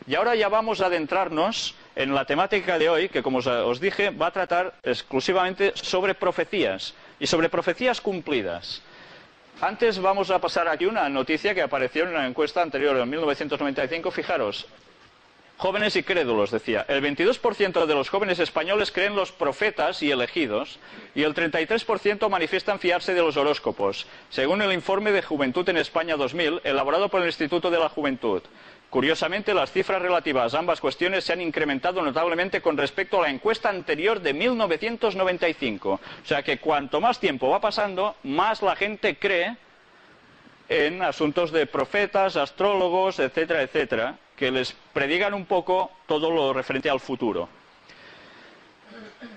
Y ahora ya vamos a adentrarnos en la temática de hoy, que como os dije, va a tratar exclusivamente sobre profecías, y sobre profecías cumplidas. Antes vamos a pasar aquí una noticia que apareció en una encuesta anterior, en 1995, fijaros. Jóvenes y crédulos, decía. El 22% de los jóvenes españoles creen los profetas y elegidos, y el 33% manifiestan fiarse de los horóscopos, según el informe de Juventud en España 2000, elaborado por el Instituto de la Juventud. Curiosamente, las cifras relativas a ambas cuestiones se han incrementado notablemente con respecto a la encuesta anterior de 1995. O sea que cuanto más tiempo va pasando, más la gente cree en asuntos de profetas, astrólogos, etcétera, etcétera, que les predigan un poco todo lo referente al futuro.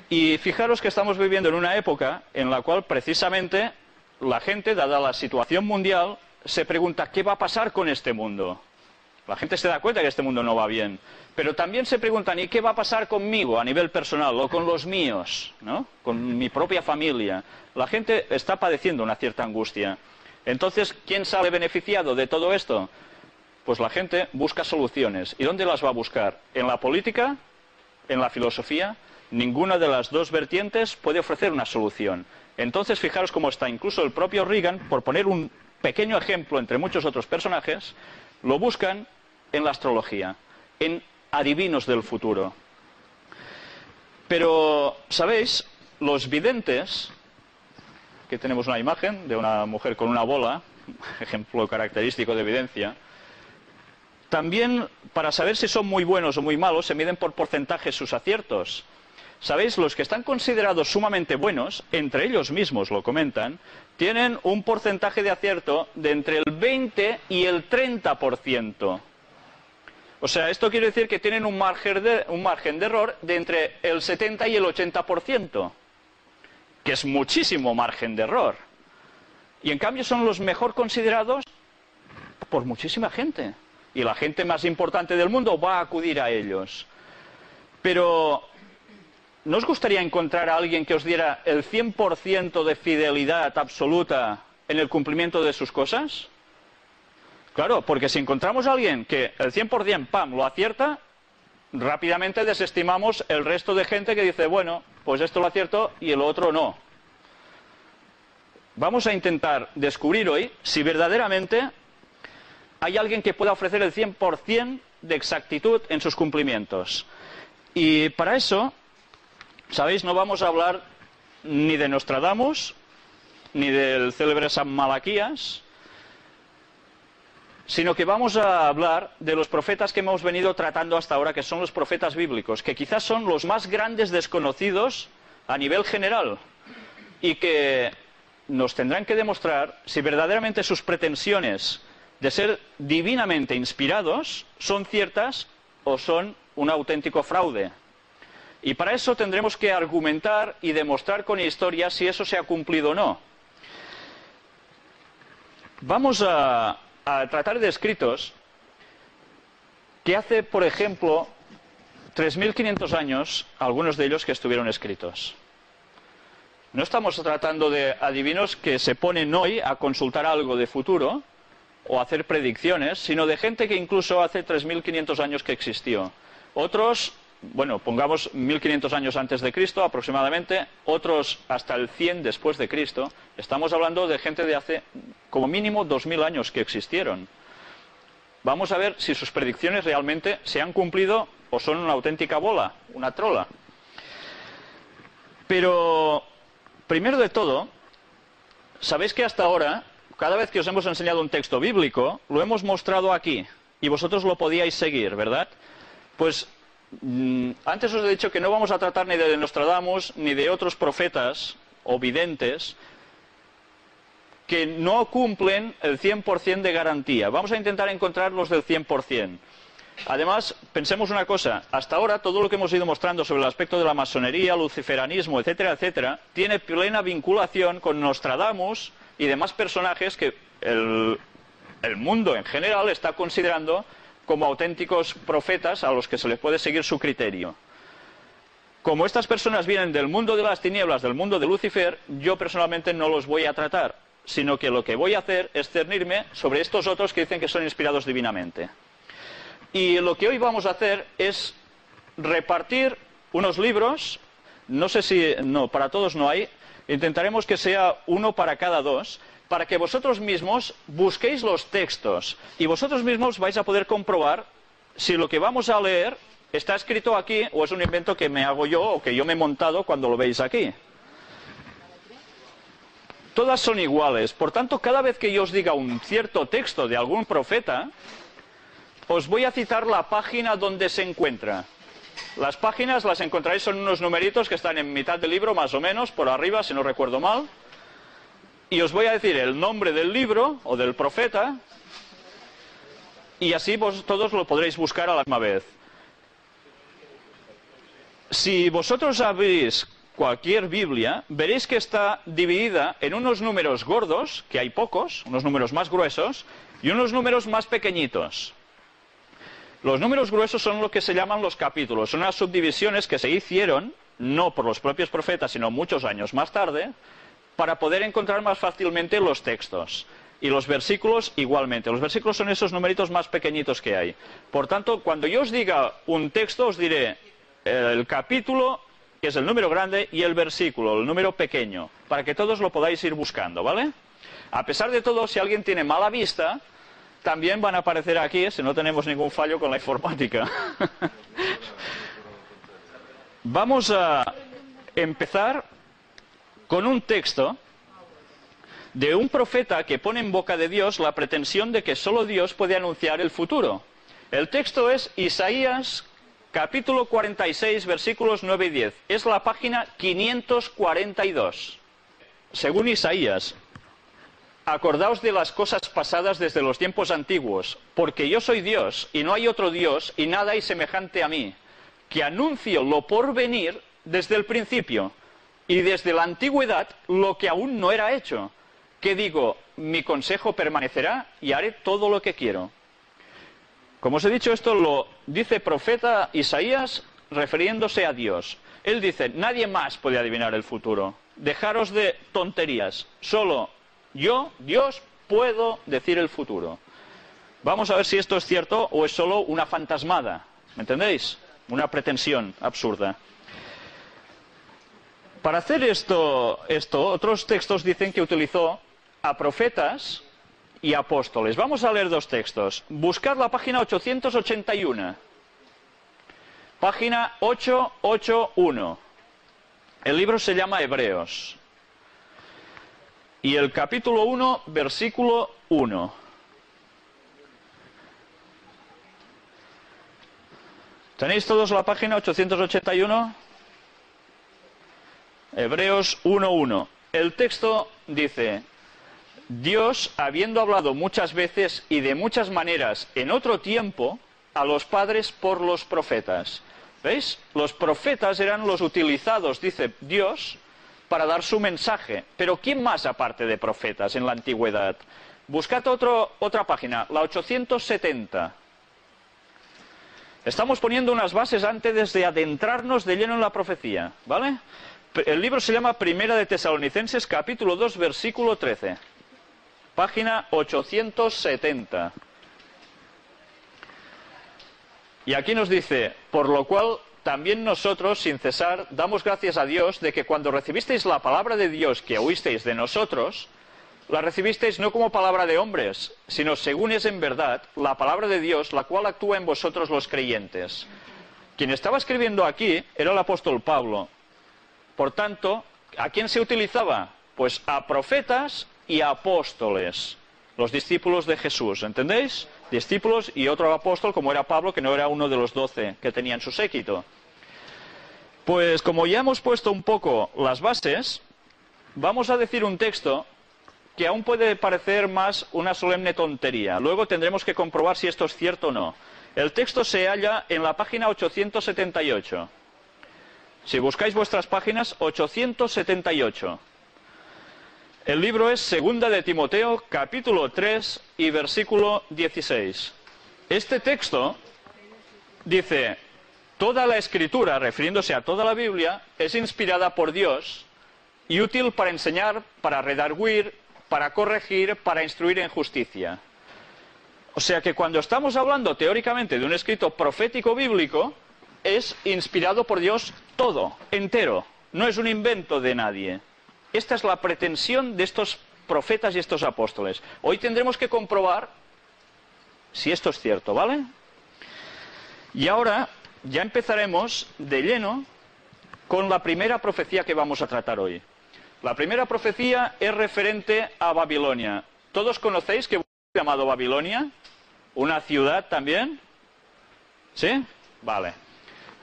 Y fijaros que estamos viviendo en una época en la cual precisamente la gente, dada la situación mundial, se pregunta ¿qué va a pasar con este mundo? La gente se da cuenta que este mundo no va bien, pero también se preguntan ¿y qué va a pasar conmigo a nivel personal o con los míos, ¿no? Con mi propia familia? La gente está padeciendo una cierta angustia. Entonces, ¿quién sale beneficiado de todo esto? Pues la gente busca soluciones. ¿Y dónde las va a buscar? ¿En la política? ¿En la filosofía? Ninguna de las dos vertientes puede ofrecer una solución. Entonces, fijaros cómo está. Incluso el propio Reagan, por poner un pequeño ejemplo entre muchos otros personajes, lo buscan en la astrología, en adivinos del futuro. Pero, ¿sabéis? Los videntes, que tenemos una imagen de una mujer con una bola, ejemplo característico de evidencia, también para saber si son muy buenos o muy malos se miden por porcentajes sus aciertos. ¿Sabéis? Los que están considerados sumamente buenos, entre ellos mismos lo comentan, tienen un porcentaje de acierto de entre el 20 y el 30%. O sea, esto quiere decir que tienen un margen de error de entre el 70 y el 80%, que es muchísimo margen de error. Y en cambio son los mejor considerados por muchísima gente. Y la gente más importante del mundo va a acudir a ellos. Pero, ¿no os gustaría encontrar a alguien que os diera el 100% de fidelidad absoluta en el cumplimiento de sus cosas? Claro, porque si encontramos a alguien que el 100% ¡pam!, lo acierta, rápidamente desestimamos el resto de gente que dice, bueno, pues esto lo acierto y el otro no. Vamos a intentar descubrir hoy si verdaderamente hay alguien que pueda ofrecer el 100% de exactitud en sus cumplimientos. Y para eso, ¿sabéis? No vamos a hablar ni de Nostradamus, ni del célebre San Malaquías, sino que vamos a hablar de los profetas que hemos venido tratando hasta ahora, que son los profetas bíblicos, que quizás son los más grandes desconocidos a nivel general, y que nos tendrán que demostrar si verdaderamente sus pretensiones de ser divinamente inspirados son ciertas o son un auténtico fraude. Y para eso tendremos que argumentar y demostrar con historia si eso se ha cumplido o no. Vamos a tratar de escritos que hace, por ejemplo, 3.500 años, algunos de ellos que estuvieron escritos. No estamos tratando de adivinos que se ponen hoy a consultar algo de futuro o a hacer predicciones, sino de gente que incluso hace 3.500 años que existió. Otros, bueno, pongamos 1.500 años antes de Cristo aproximadamente, otros hasta el 100 después de Cristo. Estamos hablando de gente de hace como mínimo 2.000 años que existieron. Vamos a ver si sus predicciones realmente se han cumplido o son una auténtica bola, una trola. Pero, primero de todo, sabéis que hasta ahora, cada vez que os hemos enseñado un texto bíblico, lo hemos mostrado aquí, y vosotros lo podíais seguir, ¿verdad? Pues antes os he dicho que no vamos a tratar ni de Nostradamus ni de otros profetas o videntes que no cumplen el 100% de garantía. Vamos a intentar encontrar los del 100%. Además, pensemos una cosa, hasta ahora todo lo que hemos ido mostrando sobre el aspecto de la masonería, luciferanismo, etcétera, etcétera, tiene plena vinculación con Nostradamus y demás personajes que el mundo en general está considerando como auténticos profetas a los que se les puede seguir su criterio. Como estas personas vienen del mundo de las tinieblas, del mundo de Lucifer, yo personalmente no los voy a tratar. sino que lo que voy a hacer es cernirme sobre estos otros que dicen que son inspirados divinamente. Y lo que hoy vamos a hacer es repartir unos libros, no sé si, no, para todos no hay, intentaremos que sea uno para cada dos, para que vosotros mismos busquéis los textos y vosotros mismos vais a poder comprobar si lo que vamos a leer está escrito aquí o es un invento que me hago yo o que yo me he montado cuando lo veis aquí. Todas son iguales, por tanto, cada vez que yo os diga un cierto texto de algún profeta, os voy a citar la página donde se encuentra. Las páginas las encontraréis, son unos numeritos que están en mitad del libro, más o menos, por arriba, si no recuerdo mal. Y os voy a decir el nombre del libro o del profeta, y así vos todos lo podréis buscar a la misma vez. Si vosotros abrís cualquier Biblia, veréis que está dividida en unos números gordos, que hay pocos, unos números más gruesos, y unos números más pequeñitos. Los números gruesos son lo que se llaman los capítulos, son unas subdivisiones que se hicieron, no por los propios profetas, sino muchos años más tarde, para poder encontrar más fácilmente los textos. Y los versículos igualmente. Los versículos son esos numeritos más pequeñitos que hay. Por tanto, cuando yo os diga un texto, os diré el capítulo, que es el número grande, y el versículo, el número pequeño, para que todos lo podáis ir buscando, ¿vale? A pesar de todo, si alguien tiene mala vista, también van a aparecer aquí, si no tenemos ningún fallo con la informática. Vamos a empezar con un texto de un profeta que pone en boca de Dios la pretensión de que solo Dios puede anunciar el futuro. El texto es Isaías, capítulo 46, versículos 9 y 10. Es la página 542. Según Isaías: acordaos de las cosas pasadas desde los tiempos antiguos, porque yo soy Dios, y no hay otro Dios, y nada hay semejante a mí, que anuncio lo por venir desde el principio, y desde la antigüedad lo que aún no era hecho, que digo, mi consejo permanecerá, y haré todo lo que quiero. Como os he dicho, esto lo dice profeta Isaías refiriéndose a Dios. Él dice, nadie más puede adivinar el futuro, dejaros de tonterías, solo yo, Dios, puedo decir el futuro. Vamos a ver si esto es cierto o es solo una fantasmada. ¿Me entendéis? Una pretensión absurda. Para hacer esto, otros textos dicen que utilizó a profetas y apóstoles. Vamos a leer dos textos. Buscar la página 881. Página 881. El libro se llama Hebreos. Y el capítulo 1, versículo 1. ¿Tenéis todos la página 881? Hebreos 1:1. El texto dice: Dios, habiendo hablado muchas veces y de muchas maneras en otro tiempo a los padres por los profetas. ¿Veis? Los profetas eran los utilizados, dice Dios, para dar su mensaje. Pero ¿quién más aparte de profetas en la antigüedad? Buscad otra página, la 870. Estamos poniendo unas bases antes de adentrarnos de lleno en la profecía, ¿vale? El libro se llama Primera de Tesalonicenses, capítulo 2, versículo 13. Página 870. Y aquí nos dice, por lo cual también nosotros, sin cesar, damos gracias a Dios de que cuando recibisteis la palabra de Dios que oísteis de nosotros, la recibisteis no como palabra de hombres, sino según es en verdad la palabra de Dios, la cual actúa en vosotros los creyentes. Quien estaba escribiendo aquí era el apóstol Pablo. Por tanto, ¿a quién se utilizaba? Pues a profetas y a apóstoles, los discípulos de Jesús, ¿entendéis? Discípulos y otro apóstol, como era Pablo, que no era uno de los 12 que tenían su séquito. Pues como ya hemos puesto un poco las bases, vamos a decir un texto que aún puede parecer más una solemne tontería. Luego tendremos que comprobar si esto es cierto o no. El texto se halla en la página 878. Si buscáis vuestras páginas, 878. El libro es Segunda de Timoteo, capítulo 3 y versículo 16. Este texto dice, toda la escritura, refiriéndose a toda la Biblia, es inspirada por Dios y útil para enseñar, para redarguir, para corregir, para instruir en justicia. O sea que cuando estamos hablando teóricamente de un escrito profético bíblico, es inspirado por Dios todo, entero. No es un invento de nadie. Esta es la pretensión de estos profetas y estos apóstoles. Hoy tendremos que comprobar si esto es cierto, ¿vale? Y ahora ya empezaremos de lleno con la primera profecía que vamos a tratar hoy. La primera profecía es referente a Babilonia. ¿Todos conocéis que llamado Babilonia? ¿Una ciudad también? ¿Sí? Vale.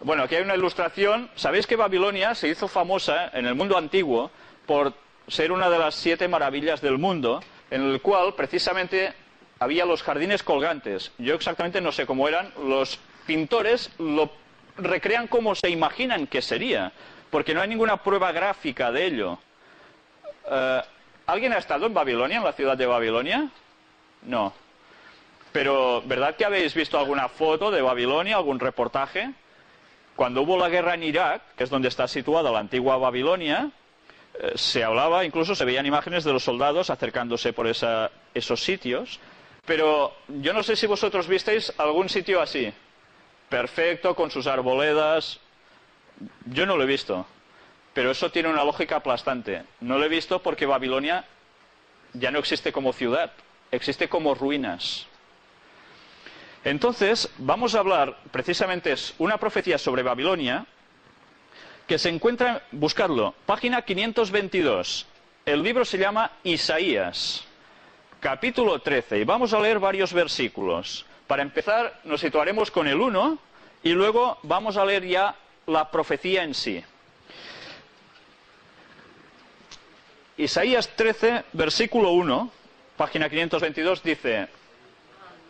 Bueno, aquí hay una ilustración. ¿Sabéis que Babilonia se hizo famosa en el mundo antiguo por ser una de las 7 maravillas del mundo, en el cual precisamente había los jardines colgantes? Yo exactamente no sé cómo eran. Los pintores lo recrean como se imaginan que sería, porque no hay ninguna prueba gráfica de ello. ¿Alguien ha estado en Babilonia, en la ciudad de Babilonia? No. Pero, ¿verdad que habéis visto alguna foto de Babilonia, algún reportaje? Cuando hubo la guerra en Irak, que es donde está situada la antigua Babilonia, se hablaba, incluso se veían imágenes de los soldados acercándose por esos sitios. Pero yo no sé si vosotros visteis algún sitio así, perfecto, con sus arboledas. Yo no lo he visto, pero eso tiene una lógica aplastante. No lo he visto porque Babilonia ya no existe como ciudad, existe como ruinas. Entonces, vamos a hablar, precisamente es una profecía sobre Babilonia, que se encuentra, buscarlo, página 522. El libro se llama Isaías, capítulo 13, y vamos a leer varios versículos. Para empezar, nos situaremos con el 1, y luego vamos a leer ya la profecía en sí. Isaías 13, versículo 1, página 522, dice: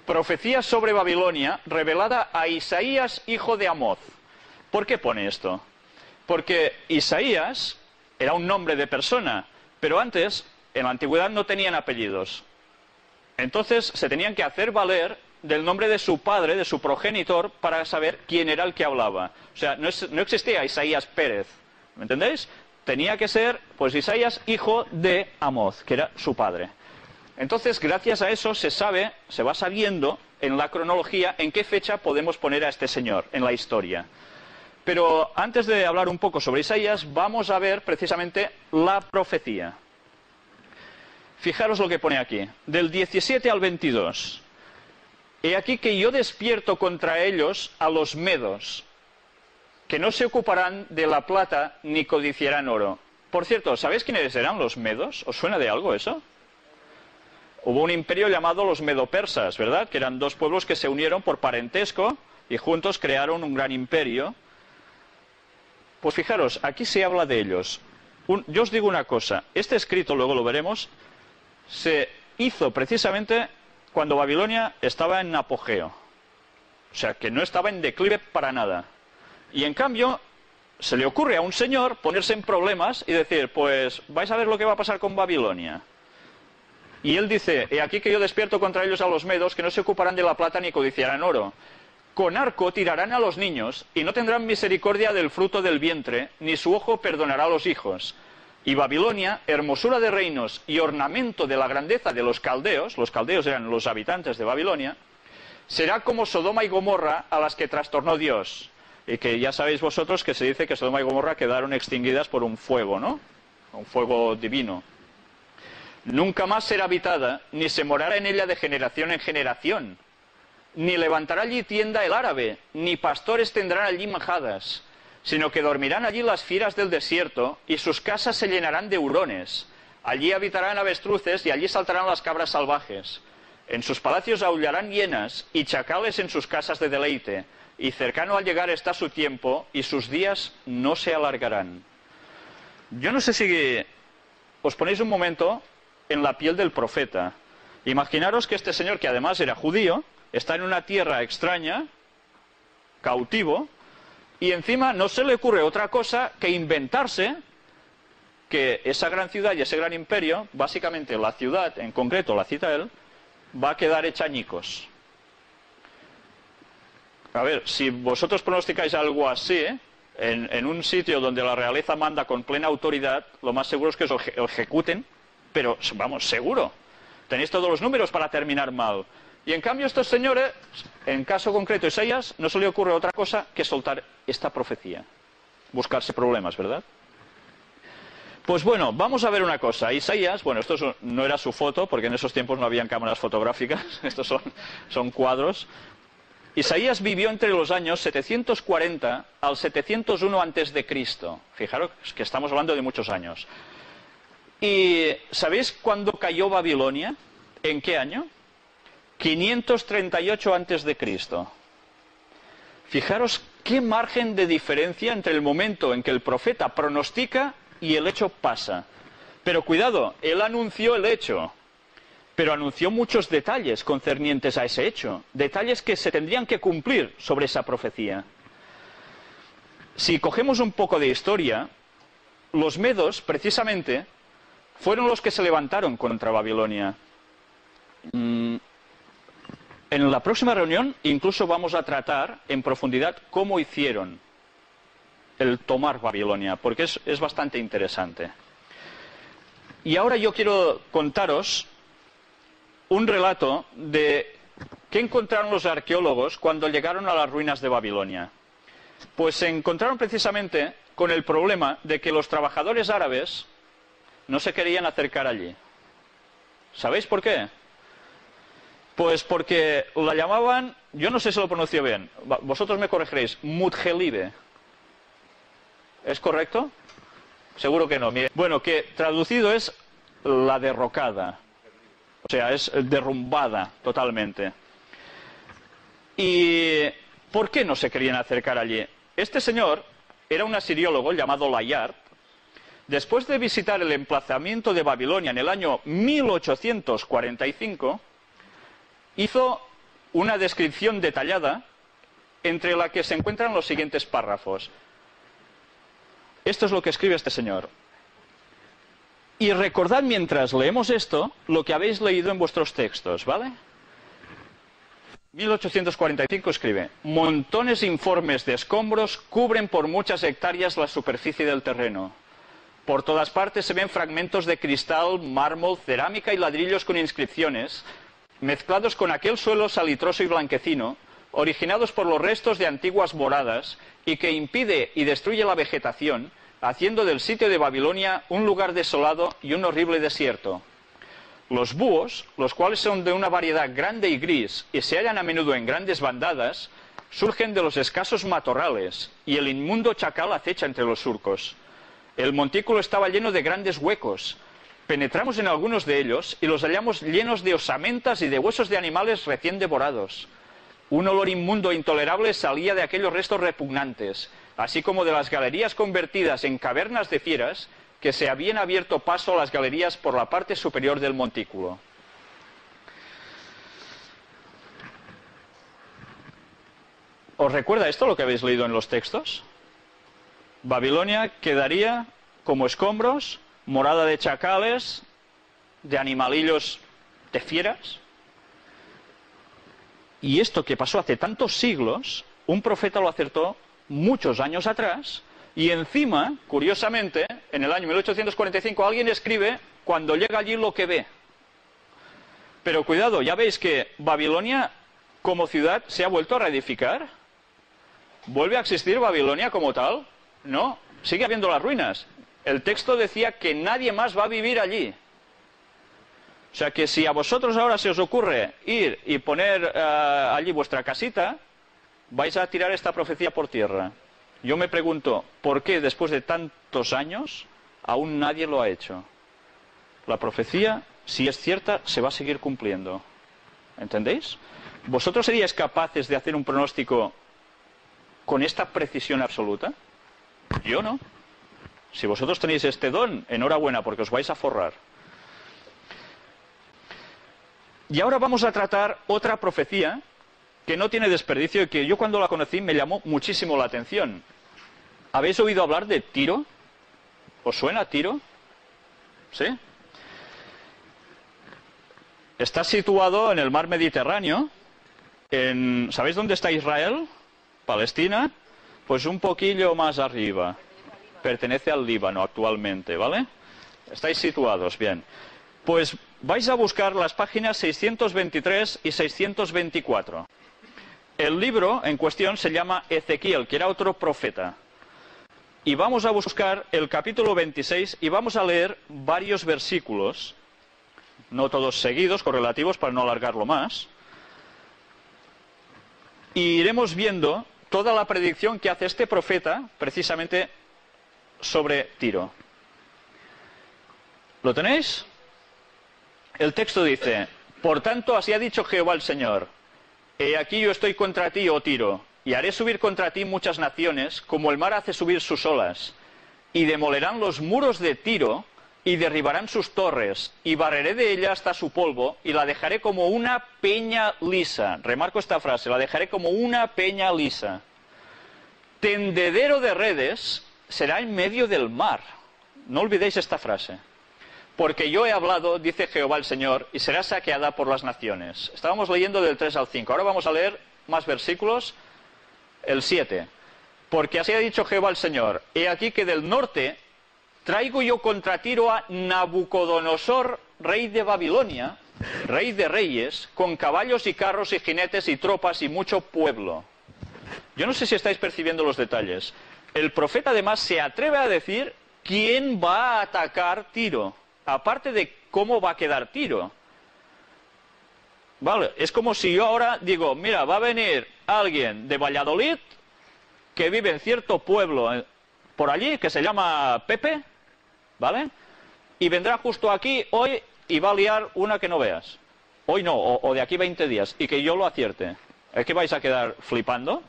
profecía sobre Babilonia revelada a Isaías, hijo de Amoz. ¿Por qué pone esto? Porque Isaías era un nombre de persona, pero antes, en la antigüedad, no tenían apellidos. Entonces se tenían que hacer valer del nombre de su padre, de su progenitor, para saber quién era el que hablaba. O sea, no existía Isaías Pérez, ¿me entendéis? Tenía que ser, pues, Isaías, hijo de Amoz, que era su padre. Entonces, gracias a eso se va sabiendo en la cronología en qué fecha podemos poner a este señor en la historia. Pero antes de hablar un poco sobre Isaías, vamos a ver precisamente la profecía. Fijaros lo que pone aquí, del 17 al 22. He aquí que yo despierto contra ellos a los medos, que no se ocuparán de la plata ni codiciarán oro. Por cierto, ¿sabéis quiénes eran los medos? ¿Os suena de algo eso? Hubo un imperio llamado los medo-persas, ¿verdad? Que eran 2 pueblos que se unieron por parentesco y juntos crearon un gran imperio. Pues fijaros, aquí se habla de ellos. Yo os digo una cosa, este escrito, luego lo veremos, se hizo precisamente cuando Babilonia estaba en apogeo. O sea, que no estaba en declive para nada. Y en cambio, se le ocurre a un señor ponerse en problemas y decir, pues vais a ver lo que va a pasar con Babilonia. Y él dice, he aquí que yo despierto contra ellos a los medos, que no se ocuparán de la plata ni codiciarán oro. Con arco tirarán a los niños, y no tendrán misericordia del fruto del vientre, ni su ojo perdonará a los hijos. Y Babilonia, hermosura de reinos y ornamento de la grandeza de los caldeos eran los habitantes de Babilonia, será como Sodoma y Gomorra a las que trastornó Dios. Y que ya sabéis vosotros que se dice que Sodoma y Gomorra quedaron extinguidas por un fuego, ¿no? Un fuego divino. Nunca más será habitada, ni se morará en ella de generación en generación. Ni levantará allí tienda el árabe, ni pastores tendrán allí majadas, sino que dormirán allí las fieras del desierto, y sus casas se llenarán de hurones. Allí habitarán avestruces, y allí saltarán las cabras salvajes. En sus palacios aullarán hienas, y chacales en sus casas de deleite, y cercano al llegar está su tiempo, y sus días no se alargarán. Yo no sé si os ponéis un momento en la piel del profeta. Imaginaros que este señor, que además era judío, está en una tierra extraña, cautivo, y encima no se le ocurre otra cosa que inventarse que esa gran ciudad y ese gran imperio, básicamente la ciudad, en concreto la cita él, va a quedar hecha añicos. A ver, si vosotros pronosticáis algo así, en un sitio donde la realeza manda con plena autoridad, lo más seguro es que os ejecuten pero vamos, seguro. Tenéis todos los números para terminar mal. Y en cambio estos señores, en caso concreto Isaías, no se le ocurre otra cosa que soltar esta profecía. Buscarse problemas, ¿verdad? Pues bueno, vamos a ver una cosa. Isaías, bueno, esto no era su foto, porque en esos tiempos no habían cámaras fotográficas, estos son cuadros. Isaías vivió entre los años 740 al 701 antes de Cristo. Fijaros que estamos hablando de muchos años. ¿Y sabéis cuándo cayó Babilonia? ¿En qué año? 538 antes de Cristo. Fijaros qué margen de diferencia entre el momento en que el profeta pronostica y el hecho pasa. Pero cuidado, él anunció el hecho, pero anunció muchos detalles concernientes a ese hecho, detalles que se tendrían que cumplir sobre esa profecía. Si cogemos un poco de historia, los medos, precisamente, fueron los que se levantaron contra Babilonia. En la próxima reunión incluso vamos a tratar en profundidad cómo hicieron el tomar Babilonia, porque es bastante interesante. Y ahora yo quiero contaros un relato de qué encontraron los arqueólogos cuando llegaron a las ruinas de Babilonia. Pues se encontraron precisamente con el problema de que los trabajadores árabes no se querían acercar allí. ¿Sabéis por qué? Pues porque la llamaban, yo no sé si lo pronuncio bien, vosotros me corregiréis, Mudjelibe. ¿Es correcto? Seguro que no. Bueno, que traducido es la derrocada. O sea, es derrumbada totalmente. ¿Y por qué no se querían acercar allí? Este señor era un asiriólogo llamado Layard. Después de visitar el emplazamiento de Babilonia en el año 1845, hizo una descripción detallada entre la que se encuentran los siguientes párrafos. Esto es lo que escribe este señor. Y recordad mientras leemos esto lo que habéis leído en vuestros textos, ¿vale? 1845 escribe: montones informes de escombros cubren por muchas hectáreas la superficie del terreno. Por todas partes se ven fragmentos de cristal, mármol, cerámica y ladrillos con inscripciones, mezclados con aquel suelo salitroso y blanquecino, originados por los restos de antiguas moradas, y que impide y destruye la vegetación, haciendo del sitio de Babilonia un lugar desolado y un horrible desierto. Los búhos, los cuales son de una variedad grande y gris y se hallan a menudo en grandes bandadas, surgen de los escasos matorrales, y el inmundo chacal acecha entre los surcos. El montículo estaba lleno de grandes huecos. Penetramos en algunos de ellos y los hallamos llenos de osamentas y de huesos de animales recién devorados. Un olor inmundo e intolerable salía de aquellos restos repugnantes, así como de las galerías convertidas en cavernas de fieras que se habían abierto paso a las galerías por la parte superior del montículo. ¿Os recuerda esto lo que habéis leído en los textos? Babilonia quedaría como escombros, morada de chacales, de animalillos, de fieras. Y esto que pasó hace tantos siglos, un profeta lo acertó muchos años atrás, y encima, curiosamente, en el año 1845 alguien escribe cuando llega allí lo que ve. Pero cuidado, ya veis que Babilonia como ciudad se ha vuelto a reedificar. ¿Vuelve a existir Babilonia como tal? No, sigue habiendo las ruinas. El texto decía que nadie más va a vivir allí. O sea que si a vosotros ahora se os ocurre ir y poner allí vuestra casita, vais a tirar esta profecía por tierra. Yo me pregunto, ¿por qué después de tantos años aún nadie lo ha hecho? La profecía, si es cierta, se va a seguir cumpliendo. ¿Entendéis? ¿Vosotros seríais capaces de hacer un pronóstico con esta precisión absoluta? Yo no. Si vosotros tenéis este don, enhorabuena, porque os vais a forrar. Y ahora vamos a tratar otra profecía que no tiene desperdicio y que yo cuando la conocí me llamó muchísimo la atención. ¿Habéis oído hablar de Tiro? ¿Os suena Tiro? ¿Sí? Está situado en el mar Mediterráneo. ¿Sabéis dónde está Israel? Palestina. Pues un poquillo más arriba. Pertenece al Líbano actualmente, ¿vale? Estáis situados, bien. Pues vais a buscar las páginas 623 y 624. El libro en cuestión se llama Ezequiel, que era otro profeta. Y vamos a buscar el capítulo 26 y vamos a leer varios versículos, no todos seguidos, correlativos, para no alargarlo más. Y iremos viendo toda la predicción que hace este profeta, precisamente sobre Tiro. ¿Lo tenéis? El texto dice: por tanto, así ha dicho Jehová el Señor: he aquí yo estoy contra ti, oh Tiro, y haré subir contra ti muchas naciones, como el mar hace subir sus olas, y demolerán los muros de Tiro, y derribarán sus torres, y barreré de ella hasta su polvo, y la dejaré como una peña lisa. Remarco esta frase: la dejaré como una peña lisa. Tendedero de redes será en medio del mar. No olvidéis esta frase. Porque yo he hablado, dice Jehová el Señor, y será saqueada por las naciones. Estábamos leyendo del 3 al 5. Ahora vamos a leer más versículos. El 7. Porque así ha dicho Jehová el Señor: he aquí que del norte traigo yo contra Tiro a Nabucodonosor, rey de Babilonia, rey de reyes, con caballos y carros y jinetes y tropas y mucho pueblo. Yo no sé si estáis percibiendo los detalles. El profeta además se atreve a decir quién va a atacar Tiro, aparte de cómo va a quedar Tiro. Vale, es como si yo ahora digo: mira, va a venir alguien de Valladolid que vive en cierto pueblo por allí, que se llama Pepe, ¿vale? Y vendrá justo aquí hoy y va a liar una que no veas. Hoy no, o de aquí 20 días, y que yo lo acierte. ¿Es que vais a quedar flipando?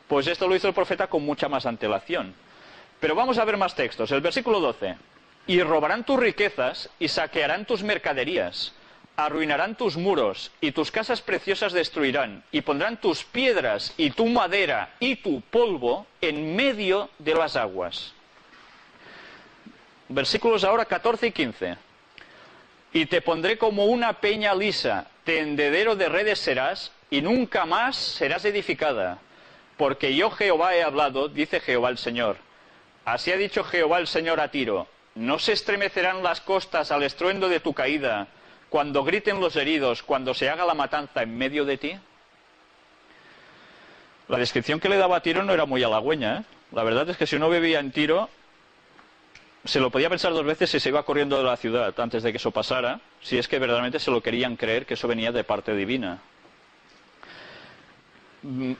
Pues esto lo hizo el profeta con mucha más antelación. Pero vamos a ver más textos. El versículo 12. Y robarán tus riquezas y saquearán tus mercaderías. Arruinarán tus muros y tus casas preciosas destruirán, y pondrán tus piedras y tu madera y tu polvo en medio de las aguas. Versículos ahora 14 y 15. Y te pondré como una peña lisa, tendedero de redes serás, y nunca más serás edificada. Porque yo Jehová he hablado, dice Jehová el Señor. Así ha dicho Jehová el Señor a Tiro: no se estremecerán las costas al estruendo de tu caída, cuando griten los heridos, cuando se haga la matanza en medio de ti. La descripción que le daba a Tiro no era muy halagüeña, ¿eh? La verdad es que si uno vivía en Tiro, se lo podía pensar dos veces si se iba corriendo de la ciudad antes de que eso pasara, si es que verdaderamente se lo querían creer que eso venía de parte divina.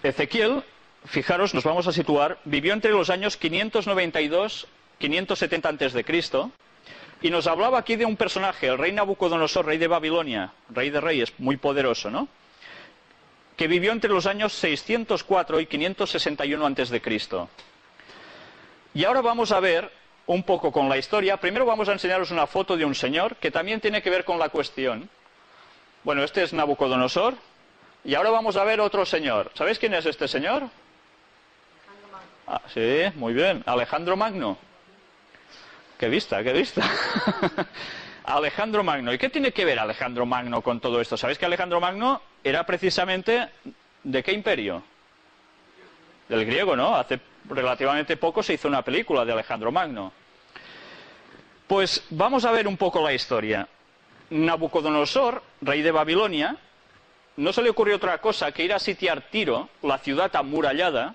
Ezequiel, fijaros, nos vamos a situar, vivió entre los años 592 y 570 a.C., y nos hablaba aquí de un personaje, el rey Nabucodonosor, rey de Babilonia, rey de reyes, muy poderoso, ¿no? Que vivió entre los años 604 y 561 a.C. Y ahora vamos a ver un poco con la historia. Primero vamos a enseñaros una foto de un señor que también tiene que ver con la cuestión. Bueno, este es Nabucodonosor. Y ahora vamos a ver otro señor. ¿Sabéis quién es este señor? Ah, sí, muy bien. Alejandro Magno. ¡Qué vista, qué vista! Alejandro Magno. ¿Y qué tiene que ver Alejandro Magno con todo esto? ¿Sabéis que Alejandro Magno era precisamente de qué imperio? Del griego, ¿no? Hace relativamente poco se hizo una película de Alejandro Magno. Pues vamos a ver un poco la historia. Nabucodonosor, rey de Babilonia, no se le ocurrió otra cosa que ir a sitiar Tiro, la ciudad amurallada,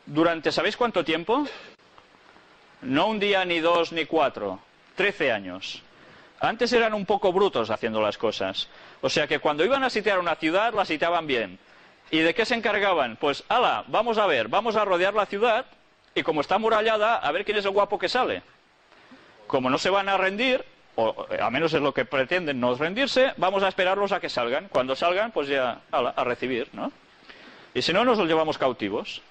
durante, ¿sabéis cuánto tiempo? No un día, ni dos, ni cuatro. 13 años. Antes eran un poco brutos haciendo las cosas. O sea que cuando iban a sitiar una ciudad, la sitiaban bien. ¿Y de qué se encargaban? Pues, ala, vamos a ver, vamos a rodear la ciudad, y como está amurallada, a ver quién es el guapo que sale. Como no se van a rendir, o a menos es lo que pretenden, no rendirse, vamos a esperarlos a que salgan. Cuando salgan, pues ya, ala, a recibir, ¿no? Y si no, nos los llevamos cautivos.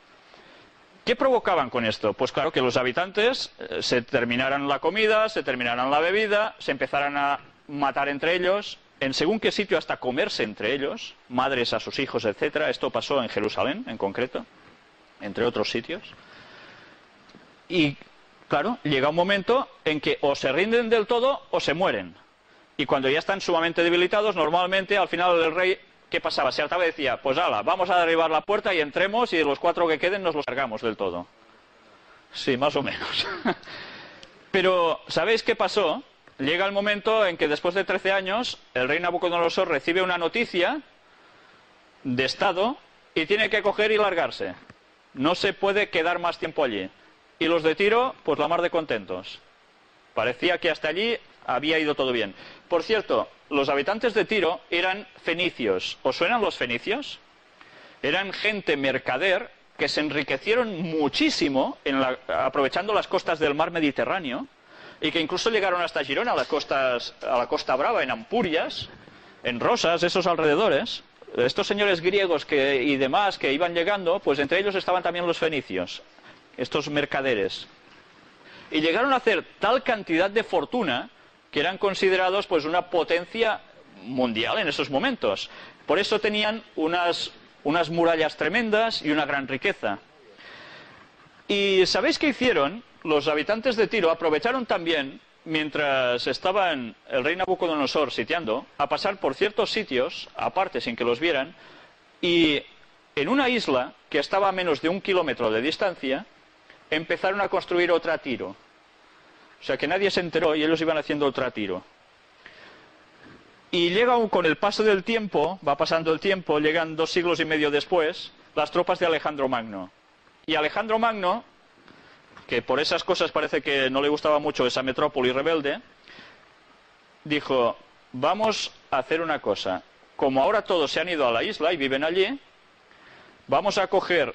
¿Qué provocaban con esto? Pues claro, que los habitantes se terminaran la comida, se terminaran la bebida, se empezaran a matar entre ellos, en según qué sitio hasta comerse entre ellos, madres a sus hijos, etcétera. Esto pasó en Jerusalén, en concreto, entre otros sitios. Y claro, llega un momento en que o se rinden del todo o se mueren. Y cuando ya están sumamente debilitados, normalmente al final el rey, ¿qué pasaba? Se hartaba y decía: pues ala, vamos a derribar la puerta y entremos, y de los 4 que queden nos los cargamos del todo. Sí, más o menos. Pero, ¿sabéis qué pasó? llega el momento en que después de 13 años el rey Nabucodonosor recibe una noticia de estado y tiene que coger y largarse. No se puede quedar más tiempo allí. Y los de Tiro, pues la mar de contentos. Parecía que hasta allí había ido todo bien. Por cierto, los habitantes de Tiro eran fenicios. ¿Os suenan los fenicios? Eran gente mercader que se enriquecieron muchísimo aprovechando las costas del mar Mediterráneo y que incluso llegaron hasta Girona, a la Costa Brava, en Ampurias, en Rosas, esos alrededores. Estos señores griegos y demás que iban llegando, pues entre ellos estaban también los fenicios, estos mercaderes. Y llegaron a hacer tal cantidad de fortuna que eran considerados pues una potencia mundial en esos momentos. Por eso tenían unas murallas tremendas y una gran riqueza. ¿Y sabéis qué hicieron? Los habitantes de Tiro aprovecharon también, mientras estaban el rey Nabucodonosor sitiando, a pasar por ciertos sitios, aparte sin que los vieran, y en una isla que estaba a menos de 1 kilómetro de distancia, empezaron a construir otra Tiro. O sea que nadie se enteró y ellos iban haciendo otra Tiro. Y llega con el paso del tiempo, va pasando el tiempo, llegan 2 siglos y medio después, las tropas de Alejandro Magno. Y Alejandro Magno, que por esas cosas parece que no le gustaba mucho esa metrópoli rebelde, dijo, vamos a hacer una cosa. Como ahora todos se han ido a la isla y viven allí, vamos a coger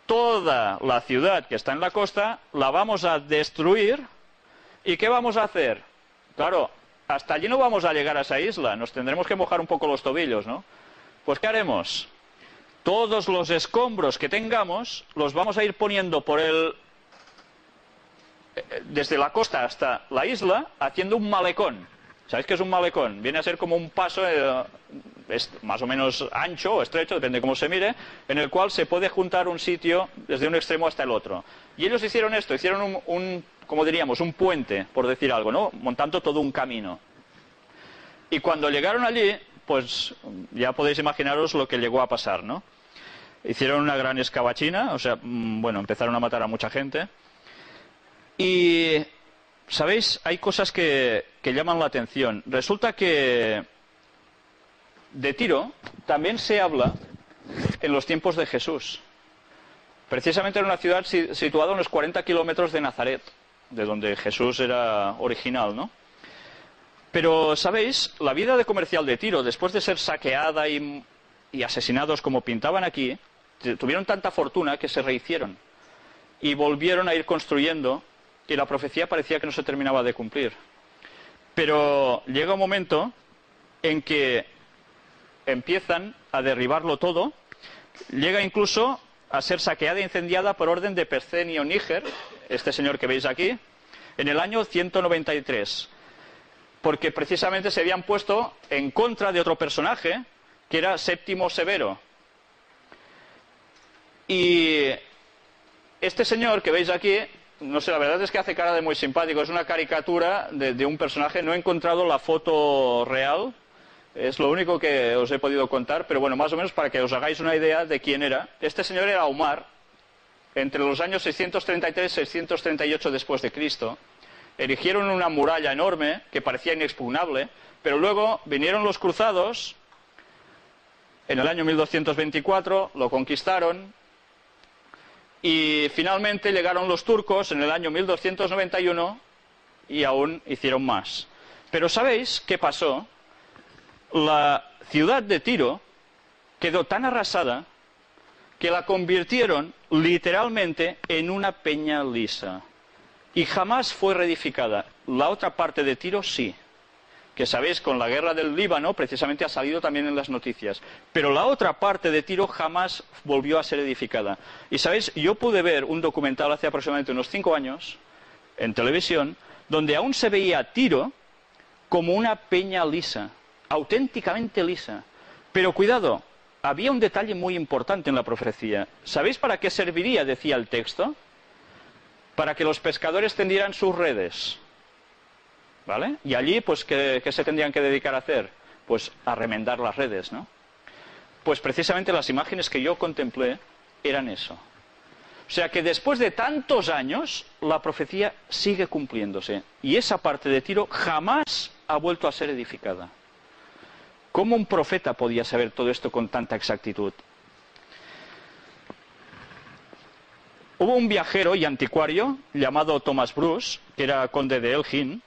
toda la ciudad que está en la costa, la vamos a destruir. ¿Y qué vamos a hacer? Claro, hasta allí no vamos a llegar a esa isla, nos tendremos que mojar un poco los tobillos, ¿no? Pues ¿qué haremos? Todos los escombros que tengamos los vamos a ir poniendo desde la costa hasta la isla, haciendo un malecón. ¿Sabéis qué es un malecón? Viene a ser como un paso más o menos ancho o estrecho, depende de cómo se mire, en el cual se puede juntar un sitio desde un extremo hasta el otro. Y ellos hicieron esto, hicieron como diríamos, un puente, por decir algo, ¿no? Montando todo un camino. Y cuando llegaron allí, pues ya podéis imaginaros lo que llegó a pasar, ¿no? Hicieron una gran escabachina, o sea, bueno, empezaron a matar a mucha gente. Y, ¿sabéis? Hay cosas que llaman la atención. Resulta que de Tiro también se habla en los tiempos de Jesús. Precisamente era una ciudad situada a unos 40 kilómetros de Nazaret, de donde Jesús era original, ¿no? Pero, ¿sabéis? La vida comercial de Tiro, después de ser saqueada y asesinados como pintaban aquí, tuvieron tanta fortuna que se rehicieron y volvieron a ir construyendo, y la profecía parecía que no se terminaba de cumplir. Pero llega un momento en que empiezan a derribarlo todo, llega incluso a ser saqueada e incendiada por orden de Percenio Níger, este señor que veis aquí, en el año 193, porque precisamente se habían puesto en contra de otro personaje, que era Séptimo Severo. Y este señor que veis aquí, no sé, la verdad es que hace cara de muy simpático, es una caricatura de un personaje, no he encontrado la foto real, es lo único que os he podido contar, pero bueno, más o menos para que os hagáis una idea de quién era. Este señor era Omar, entre los años 633 y 638 después de Cristo. Erigieron una muralla enorme que parecía inexpugnable, pero luego vinieron los cruzados en el año 1224, lo conquistaron, y finalmente llegaron los turcos en el año 1291 y aún hicieron más. Pero ¿sabéis qué pasó? La ciudad de Tiro quedó tan arrasada que la convirtieron literalmente en una peña lisa y jamás fue reedificada. La otra parte de Tiro sí, que sabéis, con la guerra del Líbano precisamente ha salido también en las noticias, pero la otra parte de Tiro jamás volvió a ser edificada. Y sabéis, yo pude ver un documental hace aproximadamente unos 5 años en televisión donde aún se veía Tiro como una peña lisa, auténticamente lisa. Pero cuidado, había un detalle muy importante en la profecía. ¿Sabéis para qué serviría? Decía el texto. Para que los pescadores tendieran sus redes, ¿vale? Y allí, pues, ¿qué se tendrían que dedicar a hacer? Pues a remendar las redes, ¿no? Pues precisamente las imágenes que yo contemplé eran eso. O sea que después de tantos años, la profecía sigue cumpliéndose. Y esa parte de Tiro jamás ha vuelto a ser edificada. ¿Cómo un profeta podía saber todo esto con tanta exactitud? Hubo un viajero y anticuario llamado Thomas Bruce, que era conde de Elgin,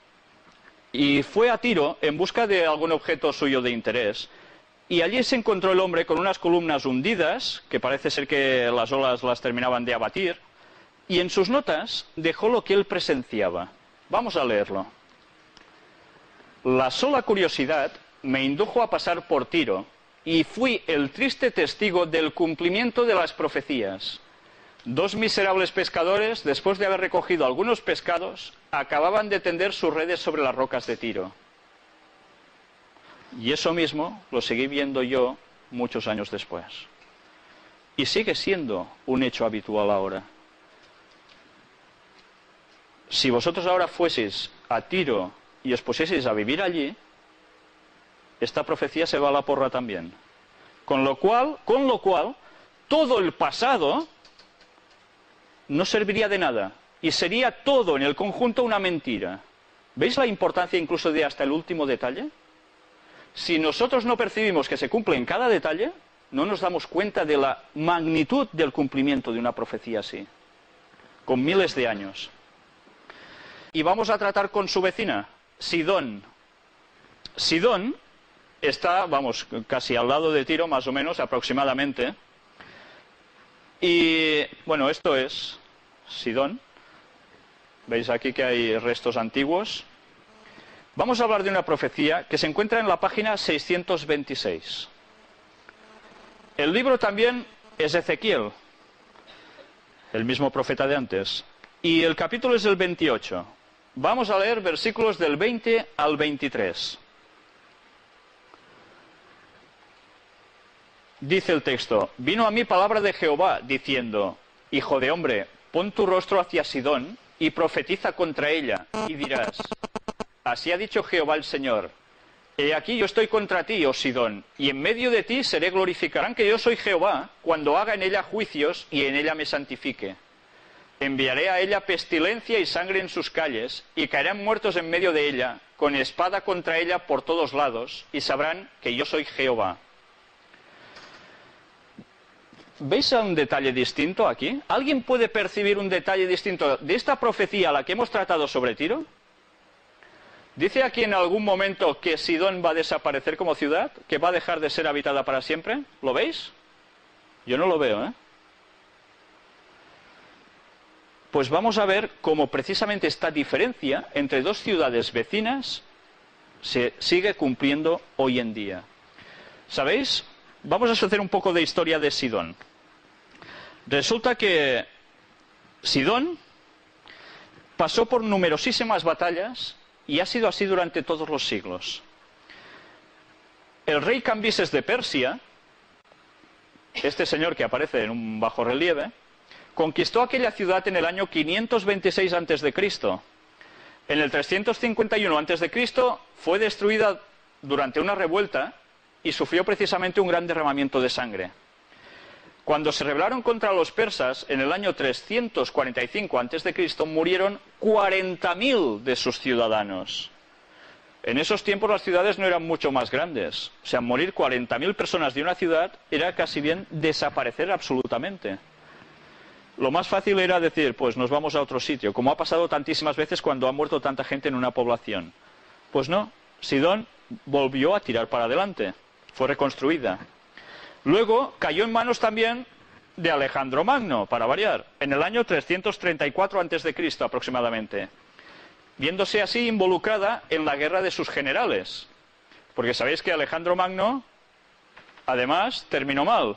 y fue a Tiro en busca de algún objeto suyo de interés. Y allí se encontró el hombre con unas columnas hundidas, que parece ser que las olas las terminaban de abatir, y en sus notas dejó lo que él presenciaba. Vamos a leerlo. La sola curiosidad me indujo a pasar por Tiro, y fui el triste testigo del cumplimiento de las profecías. 2 miserables pescadores, después de haber recogido algunos pescados, acababan de tender sus redes sobre las rocas de Tiro. Y eso mismo lo seguí viendo yo muchos años después. Y sigue siendo un hecho habitual ahora. Si vosotros ahora fueseis a Tiro y os pusieseis a vivir allí, esta profecía se va a la porra también. Con lo cual, todo el pasado no serviría de nada. Y sería todo en el conjunto una mentira. ¿Veis la importancia incluso de hasta el último detalle? Si nosotros no percibimos que se cumple en cada detalle, no nos damos cuenta de la magnitud del cumplimiento de una profecía así, con miles de años. Y vamos a tratar con su vecina, Sidón. Sidón está, vamos, casi al lado de Tiro, más o menos, aproximadamente. Y, bueno, esto es Sidón. Veis aquí que hay restos antiguos. Vamos a hablar de una profecía que se encuentra en la página 626. El libro también es Ezequiel, el mismo profeta de antes. Y el capítulo es el 28. Vamos a leer versículos del 20 al 23. Dice el texto: vino a mí palabra de Jehová, diciendo: Hijo de hombre, pon tu rostro hacia Sidón y profetiza contra ella, y dirás: así ha dicho Jehová el Señor: he aquí yo estoy contra ti, oh Sidón, y en medio de ti seré glorificarán que yo soy Jehová, cuando haga en ella juicios y en ella me santifique. Enviaré a ella pestilencia y sangre en sus calles, y caerán muertos en medio de ella, con espada contra ella por todos lados, y sabrán que yo soy Jehová. ¿Veis un detalle distinto aquí? ¿Alguien puede percibir un detalle distinto de esta profecía a la que hemos tratado sobre Tiro? ¿Dice aquí en algún momento que Sidón va a desaparecer como ciudad? ¿Que va a dejar de ser habitada para siempre? ¿Lo veis? Yo no lo veo, ¿eh? Pues vamos a ver cómo precisamente esta diferencia entre dos ciudades vecinas se sigue cumpliendo hoy en día. ¿Sabéis? Vamos a hacer un poco de historia de Sidón. Resulta que Sidón pasó por numerosísimas batallas y ha sido así durante todos los siglos. El rey Cambises de Persia, este señor que aparece en un bajorrelieve, conquistó aquella ciudad en el año 526 a.C. En el 351 a.C. fue destruida durante una revuelta y sufrió precisamente un gran derramamiento de sangre. Cuando se rebelaron contra los persas, en el año 345 a.C., murieron 40.000 de sus ciudadanos. En esos tiempos las ciudades no eran mucho más grandes. O sea, morir 40.000 personas de una ciudad era casi bien desaparecer absolutamente. Lo más fácil era decir, pues nos vamos a otro sitio, como ha pasado tantísimas veces cuando ha muerto tanta gente en una población. Pues no, Sidón volvió a tirar para adelante. Fue reconstruida. Luego cayó en manos también de Alejandro Magno, para variar, en el año 334 a.C. aproximadamente, viéndose así involucrada en la guerra de sus generales. Porque sabéis que Alejandro Magno, además, terminó mal.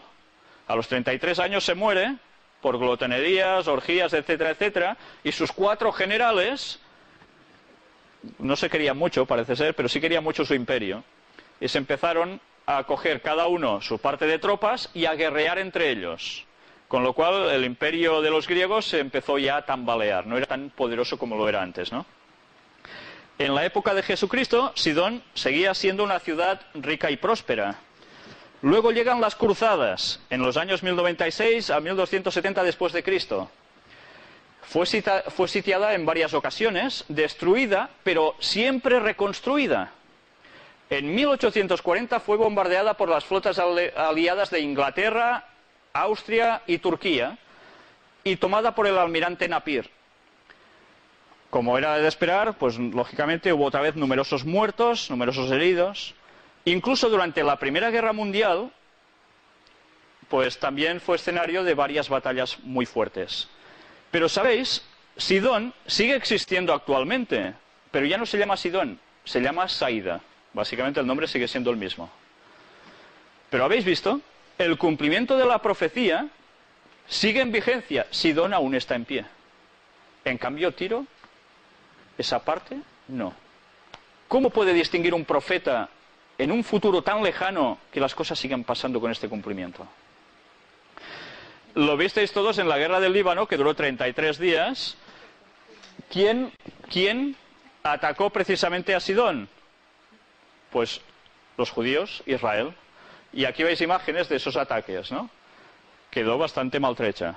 A los 33 años se muere por glotonerías, orgías, etcétera, etcétera, y sus 4 generales no se querían mucho, parece ser, pero sí querían mucho su imperio. Y se empezaron a coger cada uno su parte de tropas y a guerrear entre ellos. Con lo cual el imperio de los griegos se empezó ya a tambalear, no era tan poderoso como lo era antes, ¿no? En la época de Jesucristo, Sidón seguía siendo una ciudad rica y próspera. Luego llegan las cruzadas, en los años 1096 a 1270 después de Cristo. Fue sitiada en varias ocasiones, destruida, pero siempre reconstruida. En 1840 fue bombardeada por las flotas aliadas de Inglaterra, Austria y Turquía, y tomada por el almirante Napier. Como era de esperar, pues lógicamente hubo otra vez numerosos muertos, numerosos heridos. Incluso durante la Primera Guerra Mundial, pues también fue escenario de varias batallas muy fuertes. Pero sabéis, Sidón sigue existiendo actualmente, pero ya no se llama Sidón, se llama Saida. Básicamente el nombre sigue siendo el mismo. Pero ¿habéis visto? El cumplimiento de la profecía sigue en vigencia. Sidón aún está en pie. En cambio, Tiro, esa parte, no. ¿Cómo puede distinguir un profeta en un futuro tan lejano que las cosas sigan pasando con este cumplimiento? Lo visteis todos en la guerra del Líbano, que duró 33 días. ¿Quién atacó precisamente a Sidón? Pues los judíos, Israel. Y aquí veis imágenes de esos ataques, ¿no? Quedó bastante maltrecha.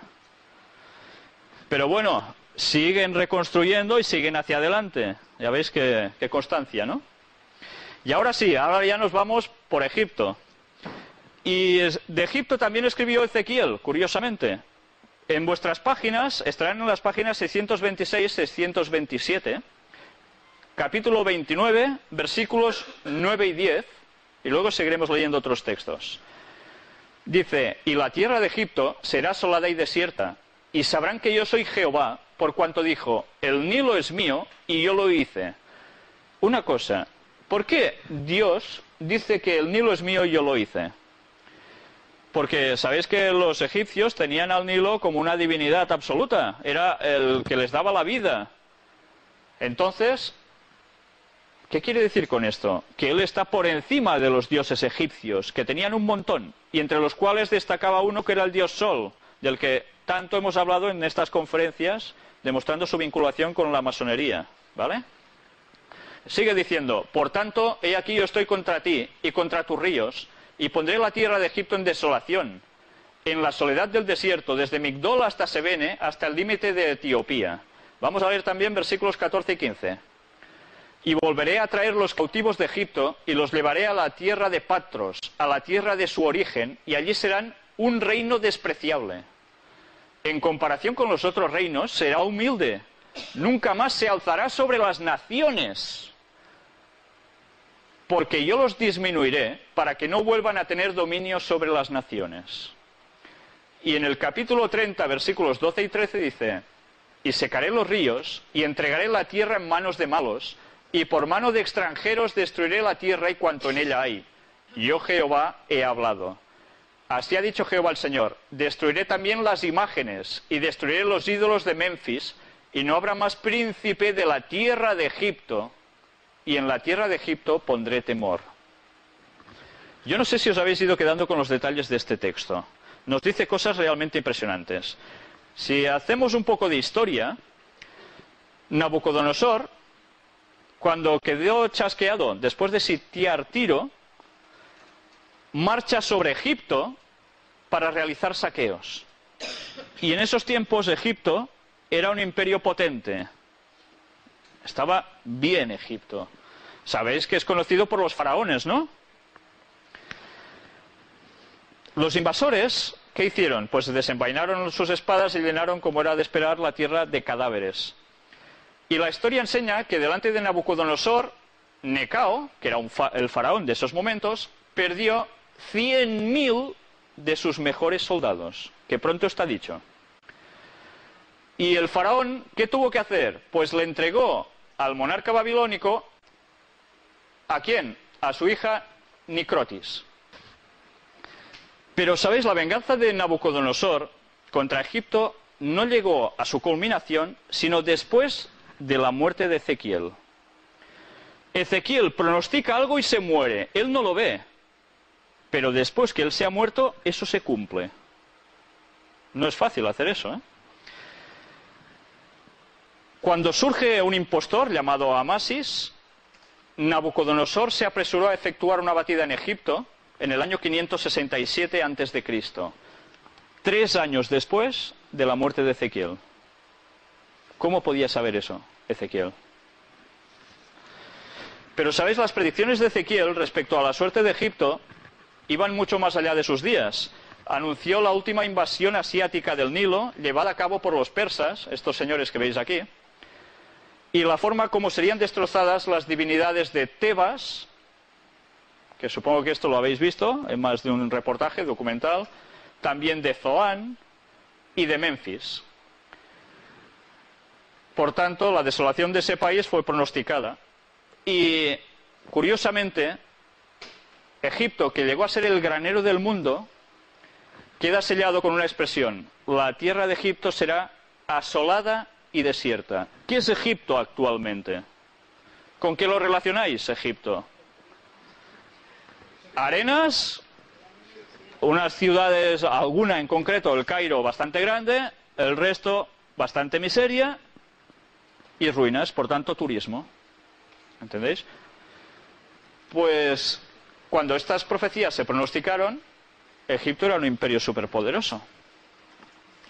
Pero bueno, siguen reconstruyendo y siguen hacia adelante. Ya veis qué constancia, ¿no? Y ahora sí, ahora ya nos vamos por Egipto. Y de Egipto también escribió Ezequiel, curiosamente. En vuestras páginas, estarán en las páginas 626-627, capítulo 29, versículos 9 y 10, y luego seguiremos leyendo otros textos. Dice, y la tierra de Egipto será asolada y desierta, y sabrán que yo soy Jehová, por cuanto dijo, el Nilo es mío, y yo lo hice. Una cosa, ¿por qué Dios dice que el Nilo es mío y yo lo hice? Porque sabéis que los egipcios tenían al Nilo como una divinidad absoluta, era el que les daba la vida. Entonces, ¿qué quiere decir con esto? Que él está por encima de los dioses egipcios, que tenían un montón, y entre los cuales destacaba uno que era el dios Sol, del que tanto hemos hablado en estas conferencias, demostrando su vinculación con la masonería, ¿vale? Sigue diciendo, por tanto, he aquí yo estoy contra ti y contra tus ríos, y pondré la tierra de Egipto en desolación, en la soledad del desierto, desde Migdol hasta Sebene, hasta el límite de Etiopía. Vamos a ver también versículos 14 y 15. Y volveré a traer los cautivos de Egipto, y los llevaré a la tierra de Patros, a la tierra de su origen, y allí serán un reino despreciable. En comparación con los otros reinos, será humilde. Nunca más se alzará sobre las naciones, porque yo los disminuiré para que no vuelvan a tener dominio sobre las naciones. Y en el capítulo 30, versículos 12 y 13 dice, y secaré los ríos, y entregaré la tierra en manos de malos, y por mano de extranjeros destruiré la tierra y cuanto en ella hay. Yo Jehová he hablado. Así ha dicho Jehová el Señor, destruiré también las imágenes, y destruiré los ídolos de Memphis, y no habrá más príncipe de la tierra de Egipto, y en la tierra de Egipto pondré temor. Yo no sé si os habéis ido quedando con los detalles de este texto. Nos dice cosas realmente impresionantes. Si hacemos un poco de historia, Nabucodonosor, cuando quedó chasqueado después de sitiar Tiro, marcha sobre Egipto para realizar saqueos. Y en esos tiempos Egipto era un imperio potente. Estaba bien Egipto. Sabéis que es conocido por los faraones, ¿no? Los invasores, ¿qué hicieron? Pues desenvainaron sus espadas y llenaron, como era de esperar, la tierra de cadáveres. Y la historia enseña que delante de Nabucodonosor, Necao, que era el faraón de esos momentos, perdió 100.000 de sus mejores soldados, que pronto está dicho. Y el faraón, ¿qué tuvo que hacer? Pues le entregó al monarca babilónico, ¿a quién? A su hija Nicrotis. Pero, ¿sabéis? La venganza de Nabucodonosor contra Egipto no llegó a su culminación, sino después de la muerte de Ezequiel. Ezequiel pronostica algo y se muere. Él no lo ve. Pero después que él se ha muerto, eso se cumple. No es fácil hacer eso, ¿eh? Cuando surge un impostor llamado Amasis, Nabucodonosor se apresuró a efectuar una batida en Egipto en el año 567 a.C., 3 años después de la muerte de Ezequiel. ¿Cómo podía saber eso Ezequiel? Pero sabéis, las predicciones de Ezequiel respecto a la suerte de Egipto iban mucho más allá de sus días. Anunció la última invasión asiática del Nilo, llevada a cabo por los persas, estos señores que veis aquí, y la forma como serían destrozadas las divinidades de Tebas, que supongo que esto lo habéis visto en más de un reportaje documental, también de Zoán y de Memphis. Por tanto, la desolación de ese país fue pronosticada. Y, curiosamente, Egipto, que llegó a ser el granero del mundo, queda sellado con una expresión: la tierra de Egipto será asolada y desierta. ¿Qué es Egipto actualmente? ¿Con qué lo relacionáis, Egipto? Arenas, unas ciudades, alguna en concreto, el Cairo, bastante grande, el resto bastante miseria y ruinas, por tanto turismo. ¿Entendéis? Pues cuando estas profecías se pronosticaron, Egipto era un imperio superpoderoso.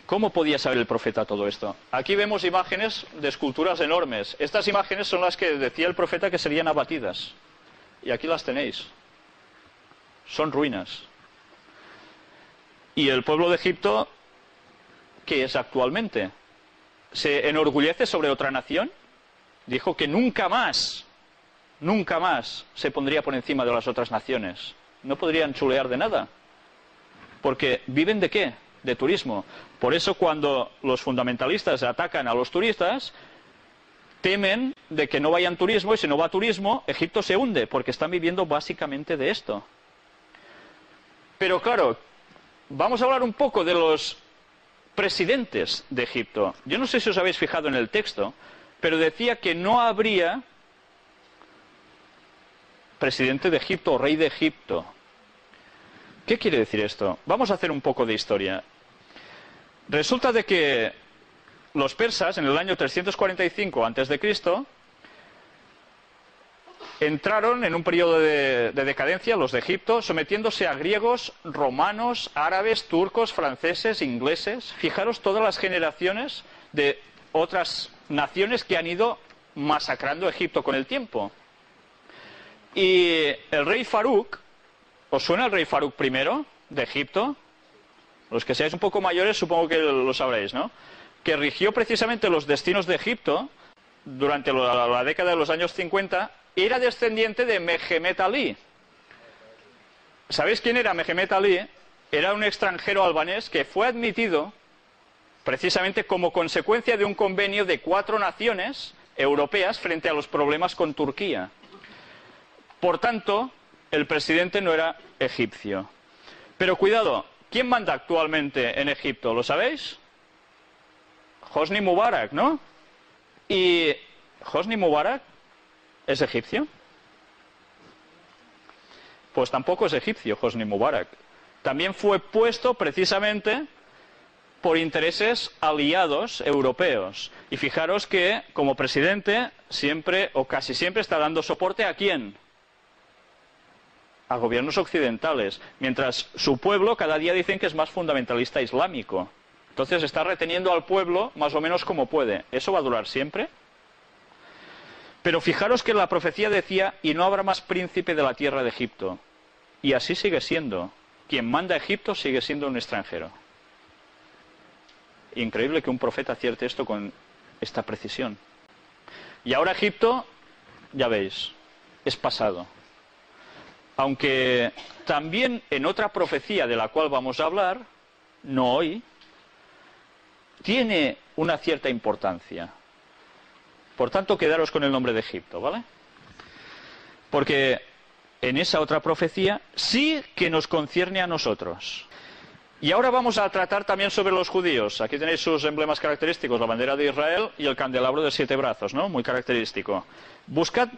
¿Cómo podía saber el profeta todo esto? Aquí vemos imágenes de esculturas enormes. Estas imágenes son las que decía el profeta que serían abatidas. Y aquí las tenéis. Son ruinas. Y el pueblo de Egipto, ¿qué es actualmente? ¿Se enorgullece sobre otra nación? Dijo que nunca más se pondría por encima de las otras naciones. No podrían chulear de nada. Porque ¿viven de qué? De turismo. Por eso cuando los fundamentalistas atacan a los turistas, temen de que no vayan turismo, y si no va turismo, Egipto se hunde, porque están viviendo básicamente de esto. Pero claro, vamos a hablar un poco de los presidentes de Egipto. Yo no sé si os habéis fijado en el texto, pero decía que no habría presidente de Egipto o rey de Egipto. ¿Qué quiere decir esto? Vamos a hacer un poco de historia. Resulta de que los persas, en el año 345 a.C., entraron en un periodo de decadencia, los de Egipto, sometiéndose a griegos, romanos, árabes, turcos, franceses, ingleses. Fijaros todas las generaciones de otras naciones que han ido masacrando Egipto con el tiempo. Y el rey Farouk, ¿os suena el rey Farouk I de Egipto? Los que seáis un poco mayores supongo que lo sabréis, ¿no? Que rigió precisamente los destinos de Egipto durante la década de los años 50, era descendiente de Mehemet Ali. ¿Sabéis quién era Mehemet Ali? Era un extranjero albanés que fue admitido precisamente como consecuencia de un convenio de 4 naciones europeas frente a los problemas con Turquía. Por tanto, el presidente no era egipcio. Pero cuidado, ¿quién manda actualmente en Egipto? ¿Lo sabéis? Hosni Mubarak, ¿no? ¿Y Hosni Mubarak es egipcio? Pues tampoco es egipcio Hosni Mubarak. También fue puesto precisamente por intereses aliados europeos. Y fijaros que como presidente siempre o casi siempre está dando soporte ¿a quién? A gobiernos occidentales, mientras su pueblo cada día dicen que es más fundamentalista islámico. Entonces está reteniendo al pueblo más o menos como puede. ¿Eso va a durar siempre? Pero fijaros que la profecía decía: y no habrá más príncipe de la tierra de Egipto. Y así sigue siendo. Quien manda a Egipto sigue siendo un extranjero. Increíble que un profeta acierte esto con esta precisión. Y ahora Egipto, ya veis, es pasado. Aunque también en otra profecía de la cual vamos a hablar, no hoy, tiene una cierta importancia. Por tanto, quedaros con el nombre de Egipto, ¿vale? Porque en esa otra profecía sí que nos concierne a nosotros. Y ahora vamos a tratar también sobre los judíos. Aquí tenéis sus emblemas característicos, la bandera de Israel y el candelabro de 7 brazos, ¿no? Muy característico. Buscad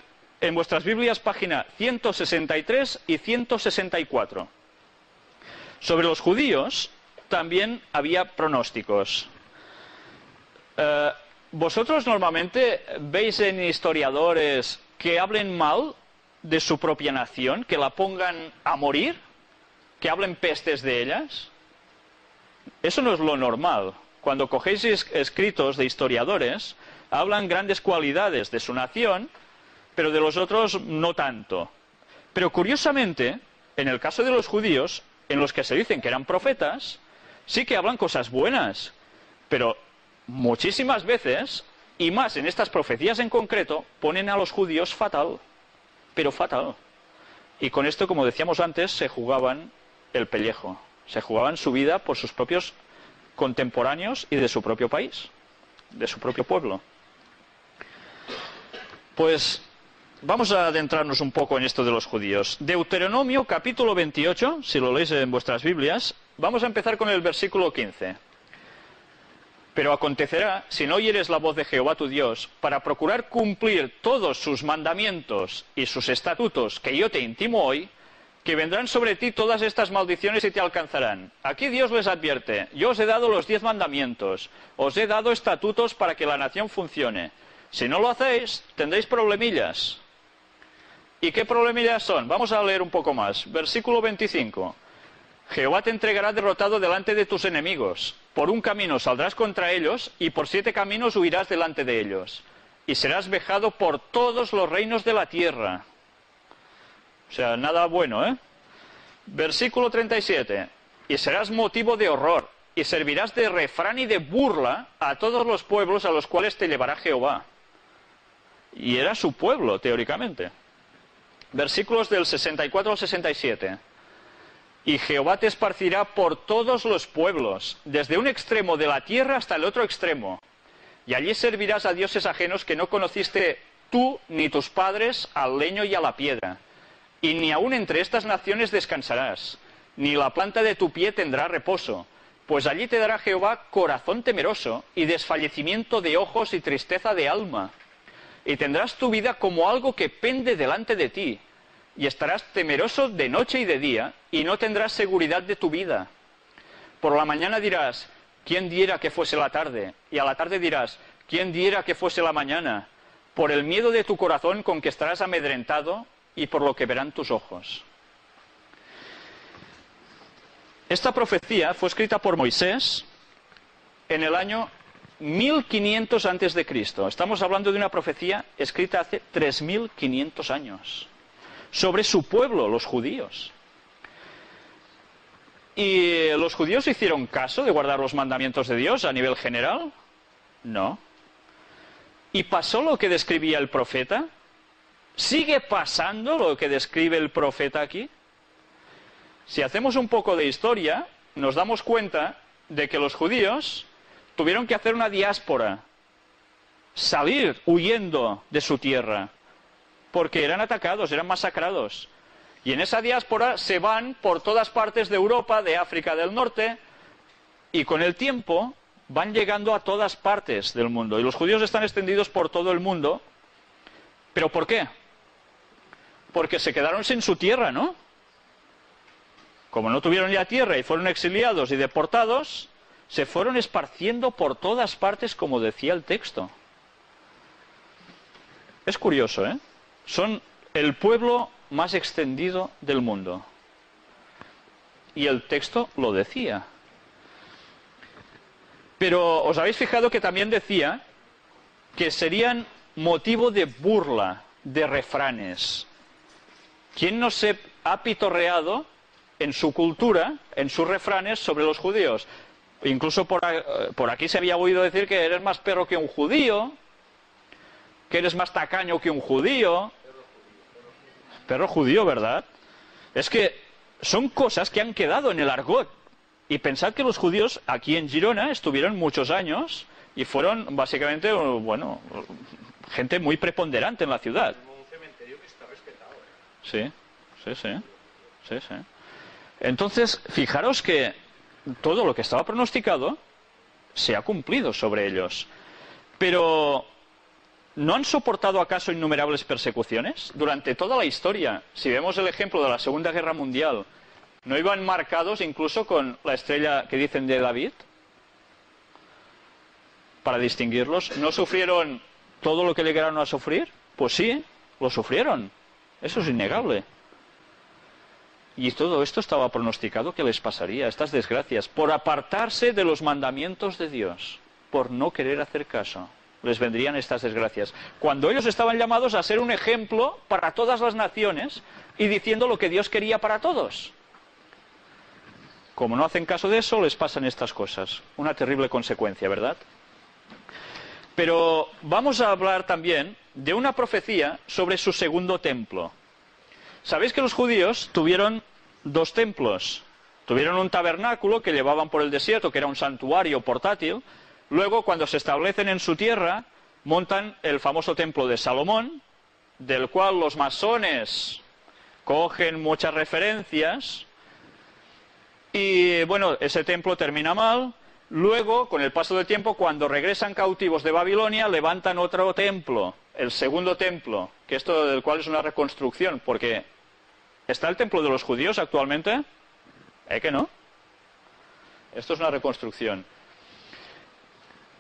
en vuestras Biblias página 163 y 164. Sobre los judíos también había pronósticos. ¿Vosotros normalmente veis en historiadores que hablen mal de su propia nación, que la pongan a morir, que hablen pestes de ellas? Eso no es lo normal. Cuando cogéis escritos de historiadores, hablan grandes cualidades de su nación, pero de los otros no tanto. Pero curiosamente, en el caso de los judíos, en los que se dicen que eran profetas, sí que hablan cosas buenas, pero muchísimas veces, y más en estas profecías en concreto, ponen a los judíos fatal, pero fatal. Y con esto, como decíamos antes, se jugaban el pellejo, se jugaban su vida por sus propios contemporáneos y de su propio país, de su propio pueblo. Pues vamos a adentrarnos un poco en esto de los judíos. Deuteronomio capítulo 28, si lo leéis en vuestras Biblias, vamos a empezar con el versículo 15. Pero acontecerá, si no oyeres la voz de Jehová tu Dios, para procurar cumplir todos sus mandamientos y sus estatutos que yo te intimo hoy, que vendrán sobre ti todas estas maldiciones y te alcanzarán. Aquí Dios les advierte: yo os he dado los 10 mandamientos, os he dado estatutos para que la nación funcione. Si no lo hacéis, tendréis problemillas. ¿Y qué problemillas son? Vamos a leer un poco más. Versículo 25. Jehová te entregará derrotado delante de tus enemigos. Por un camino saldrás contra ellos, y por 7 caminos huirás delante de ellos. Y serás vejado por todos los reinos de la tierra. O sea, nada bueno, ¿eh? Versículo 37. Y serás motivo de horror, y servirás de refrán y de burla a todos los pueblos a los cuales te llevará Jehová. Y era su pueblo, teóricamente. Versículos del 64 al 67. Y Jehová te esparcirá por todos los pueblos, desde un extremo de la tierra hasta el otro extremo. Y allí servirás a dioses ajenos que no conociste tú ni tus padres, al leño y a la piedra. Y ni aun entre estas naciones descansarás, ni la planta de tu pie tendrá reposo, pues allí te dará Jehová corazón temeroso, y desfallecimiento de ojos y tristeza de alma. Y tendrás tu vida como algo que pende delante de ti, y estarás temeroso de noche y de día, y no tendrás seguridad de tu vida. Por la mañana dirás: ¿quién diera que fuese la tarde? Y a la tarde dirás: ¿quién diera que fuese la mañana? Por el miedo de tu corazón con que estarás amedrentado, y por lo que verán tus ojos. Esta profecía fue escrita por Moisés en el año 1500 antes de Cristo. Estamos hablando de una profecía escrita hace 3500 años sobre su pueblo, los judíos. ¿Y los judíos hicieron caso de guardar los mandamientos de Dios a nivel general? No. ¿Y pasó lo que describía el profeta? ¿Sigue pasando lo que describe el profeta aquí? Si hacemos un poco de historia, nos damos cuenta de que los judíos tuvieron que hacer una diáspora, salir huyendo de su tierra, porque eran atacados, eran masacrados. Y en esa diáspora se van por todas partes de Europa, de África del Norte, y con el tiempo van llegando a todas partes del mundo. Y los judíos están extendidos por todo el mundo. ¿Pero por qué? Porque se quedaron sin su tierra, ¿no? Como no tuvieron ya tierra y fueron exiliados y deportados, se fueron esparciendo por todas partes, como decía el texto. Es curioso, ¿eh? Son el pueblo más extendido del mundo. Y el texto lo decía. Pero ¿os habéis fijado que también decía que serían motivo de burla, de refranes? ¿Quién no se ha pitorreado en su cultura, en sus refranes sobre los judíos? Incluso por aquí se había oído decir que eres más perro que un judío, que eres más tacaño que un judío. Perro judío, ¿verdad? Es que son cosas que han quedado en el argot. Y pensad que los judíos aquí en Girona estuvieron muchos años y fueron básicamente, bueno, gente muy preponderante en la ciudad. Un cementerio que está respetado, ¿eh? Sí. Entonces, fijaros que todo lo que estaba pronosticado se ha cumplido sobre ellos. Pero, ¿no han soportado acaso innumerables persecuciones? Durante toda la historia, si vemos el ejemplo de la Segunda Guerra Mundial, ¿no iban marcados incluso con la estrella que dicen de David? Para distinguirlos. ¿No sufrieron todo lo que llegaron a sufrir? Pues sí, lo sufrieron. Eso es innegable. Y todo esto estaba pronosticado que les pasaría, estas desgracias, por apartarse de los mandamientos de Dios, por no querer hacer caso. les vendrían estas desgracias. Cuando ellos estaban llamados a ser un ejemplo para todas las naciones y diciendo lo que Dios quería para todos. Como no hacen caso de eso, les pasan estas cosas. Una terrible consecuencia, ¿verdad? Pero vamos a hablar también de una profecía sobre su segundo templo. Sabéis que los judíos tuvieron dos templos. Tuvieron un tabernáculo que llevaban por el desierto, que era un santuario portátil. Luego, cuando se establecen en su tierra, montan el famoso templo de Salomón, del cual los masones cogen muchas referencias. Y bueno, ese templo termina mal. Luego, con el paso del tiempo, cuando regresan cautivos de Babilonia, levantan otro templo, el segundo templo, que esto del cual es una reconstrucción, porque ¿está el templo de los judíos actualmente? Que no. Esto es una reconstrucción.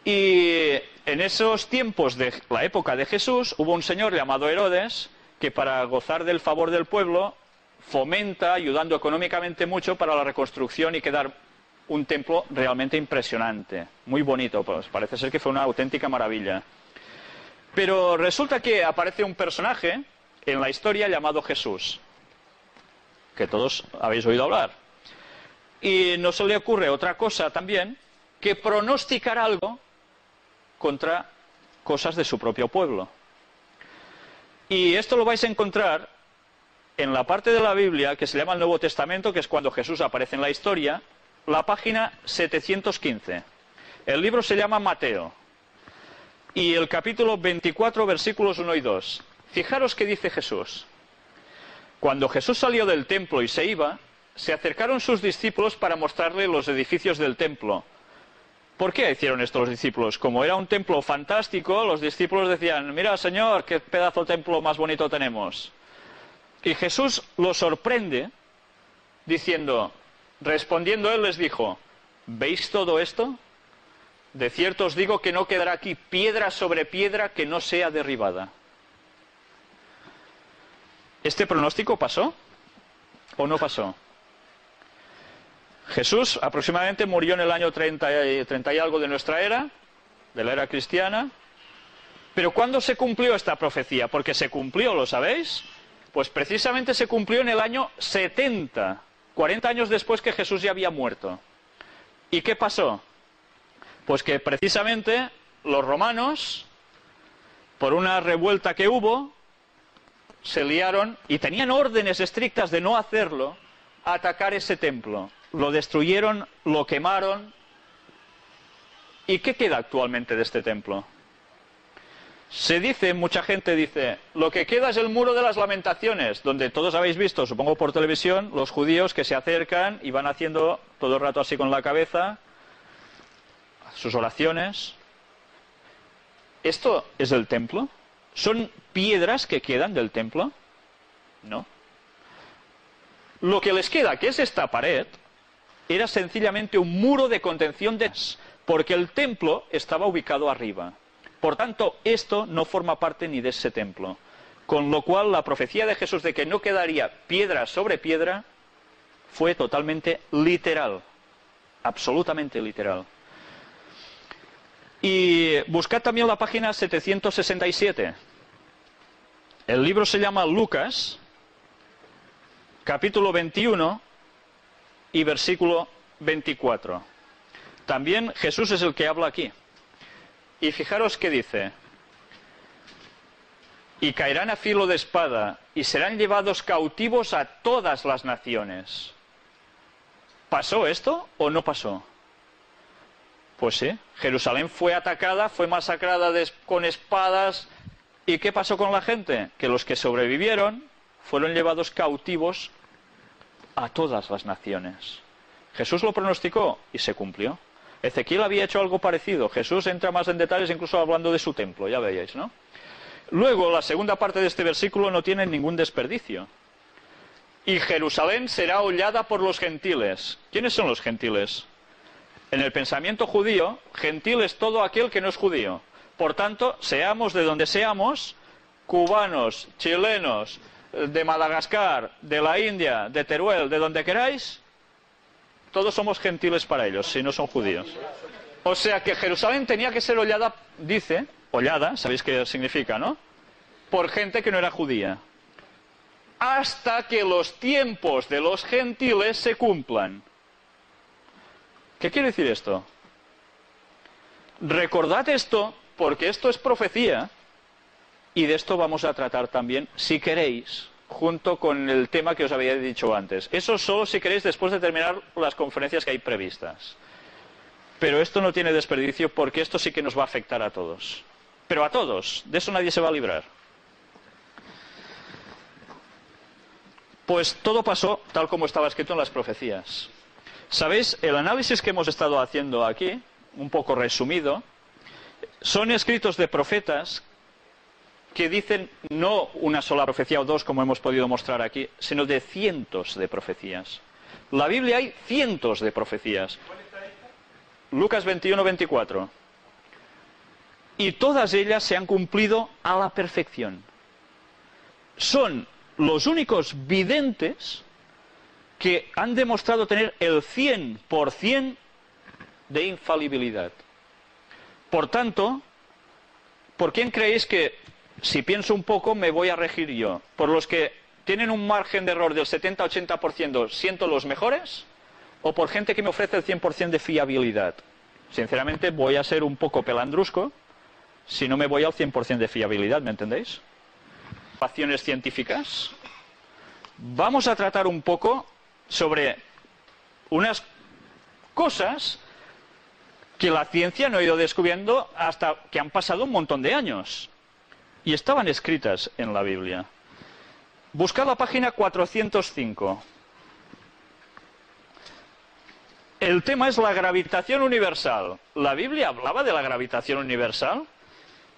Y en esos tiempos de la época de Jesús, hubo un señor llamado Herodes, que para gozar del favor del pueblo, fomenta, ayudando económicamente mucho para la reconstrucción y quedar un templo realmente impresionante, muy bonito, pues parece ser que fue una auténtica maravilla. Pero resulta que aparece un personaje en la historia llamado Jesús, que todos habéis oído hablar. Y no se le ocurre otra cosa también que pronosticar algo contra cosas de su propio pueblo. Y esto lo vais a encontrar en la parte de la Biblia que se llama el Nuevo Testamento, que es cuando Jesús aparece en la historia, la página 715. El libro se llama Mateo. Y el capítulo 24, versículos 1 y 2. Fijaros qué dice Jesús. Cuando Jesús salió del templo y se iba, se acercaron sus discípulos para mostrarle los edificios del templo. ¿Por qué hicieron esto los discípulos? Como era un templo fantástico, los discípulos decían, mira, Señor, qué pedazo de templo más bonito tenemos. Y Jesús los sorprende diciendo, respondiendo él les dijo, ¿veis todo esto? De cierto os digo que no quedará aquí piedra sobre piedra que no sea derribada. ¿Este pronóstico pasó o no pasó? Jesús aproximadamente murió en el año 30 y algo de nuestra era, de la era cristiana. Pero ¿cuándo se cumplió esta profecía? Porque se cumplió, ¿lo sabéis? Pues precisamente se cumplió en el año 70, 40 años después que Jesús ya había muerto. ¿Y qué pasó? Pues que precisamente los romanos, por una revuelta que hubo, se liaron y tenían órdenes estrictas de no hacerlo, a atacar ese templo. Lo destruyeron, lo quemaron. ¿Y qué queda actualmente de este templo? Se dice, mucha gente dice, lo que queda es el muro de las lamentaciones, donde todos habéis visto, supongo por televisión, los judíos que se acercan y van haciendo todo el rato así con la cabeza, sus oraciones. ¿Esto es el templo? ¿Son piedras que quedan del templo? No. Lo que les queda, que es esta pared, era sencillamente un muro de contención porque el templo estaba ubicado arriba. Por tanto, esto no forma parte ni de ese templo. Con lo cual, la profecía de Jesús de que no quedaría piedra sobre piedra fue totalmente literal. Absolutamente literal. Y buscad también la página 767. El libro se llama Lucas, capítulo 21 y versículo 24. También Jesús es el que habla aquí. Y fijaros qué dice. Y caerán a filo de espada y serán llevados cautivos a todas las naciones. ¿Pasó esto o no pasó? Pues sí, Jerusalén fue atacada, fue masacrada con espadas. ¿Y qué pasó con la gente? Que los que sobrevivieron fueron llevados cautivos a todas las naciones. Jesús lo pronosticó y se cumplió. Ezequiel había hecho algo parecido. Jesús entra más en detalles incluso hablando de su templo, ya veíais, ¿no? Luego, la segunda parte de este versículo no tiene ningún desperdicio. Y Jerusalén será hollada por los gentiles. ¿Quiénes son los gentiles? En el pensamiento judío, gentil es todo aquel que no es judío. Por tanto, seamos de donde seamos, cubanos, chilenos, de Madagascar, de la India, de Teruel, de donde queráis, todos somos gentiles para ellos, si no son judíos. O sea que Jerusalén tenía que ser hollada, dice, hollada, ¿sabéis qué significa, no? Por gente que no era judía. Hasta que los tiempos de los gentiles se cumplan. ¿Qué quiere decir esto? Recordad esto, porque esto es profecía, y de esto vamos a tratar también, si queréis, junto con el tema que os había dicho antes. Eso solo si queréis después de terminar las conferencias que hay previstas. Pero esto no tiene desperdicio porque esto sí que nos va a afectar a todos. Pero a todos, de eso nadie se va a librar. Pues todo pasó tal como estaba escrito en las profecías. ¿Sabéis? El análisis que hemos estado haciendo aquí, un poco resumido, son escritos de profetas que dicen no una sola profecía o dos, como hemos podido mostrar aquí, sino de cientos de profecías. En la Biblia hay cientos de profecías. Lucas 21-24. Y todas ellas se han cumplido a la perfección. Son los únicos videntes que han demostrado tener el 100% de infalibilidad. Por tanto, ¿por quién creéis que, si pienso un poco, me voy a regir yo? ¿Por los que tienen un margen de error del 70-80% siento los mejores? ¿O por gente que me ofrece el 100% de fiabilidad? Sinceramente voy a ser un poco pelandrusco si no me voy al 100% de fiabilidad, ¿me entendéis? Acciones científicas. Vamos a tratar un poco sobre unas cosas que la ciencia no ha ido descubriendo hasta que han pasado un montón de años. Y estaban escritas en la Biblia. Buscad la página 405. El tema es la gravitación universal. ¿La Biblia hablaba de la gravitación universal?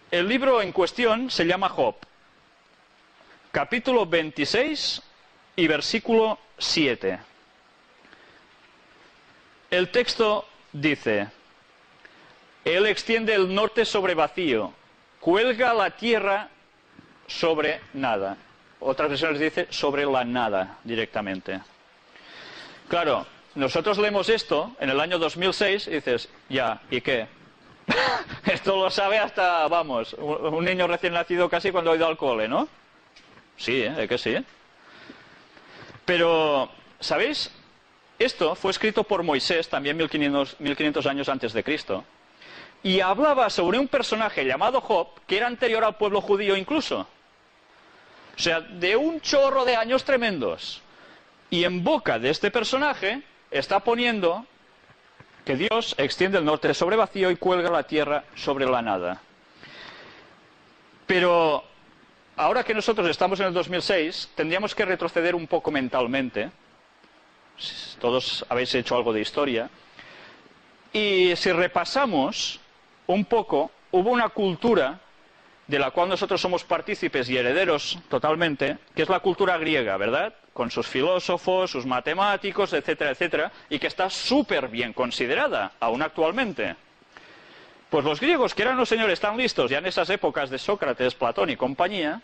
El libro en cuestión se llama Job. Capítulo 26 y versículo 7. El texto dice: Él extiende el norte sobre vacío, cuelga la tierra sobre nada. Otras versiones dice sobre la nada directamente. Claro, nosotros leemos esto en el año 2006 y dices, ya, ¿y qué? Esto lo sabe hasta, vamos, un niño recién nacido casi cuando ha ido al cole, ¿no? Sí, ¿eh? Que sí, ¿eh? Pero, ¿sabéis? Esto fue escrito por Moisés, también 1500 años antes de Cristo. Y hablaba sobre un personaje llamado Job, que era anterior al pueblo judío incluso. O sea, de un chorro de años tremendos. Y en boca de este personaje está poniendo que Dios extiende el norte sobre vacío y cuelga la tierra sobre la nada. Pero ahora que nosotros estamos en el 2006, tendríamos que retroceder un poco mentalmente. Todos habéis hecho algo de historia. Y si repasamos un poco, hubo una cultura de la cual nosotros somos partícipes y herederos totalmente, que es la cultura griega, ¿verdad? Con sus filósofos, sus matemáticos, etcétera, etcétera, y que está súper bien considerada, aún actualmente. Pues los griegos, que eran los señores tan listos ya en esas épocas de Sócrates, Platón y compañía,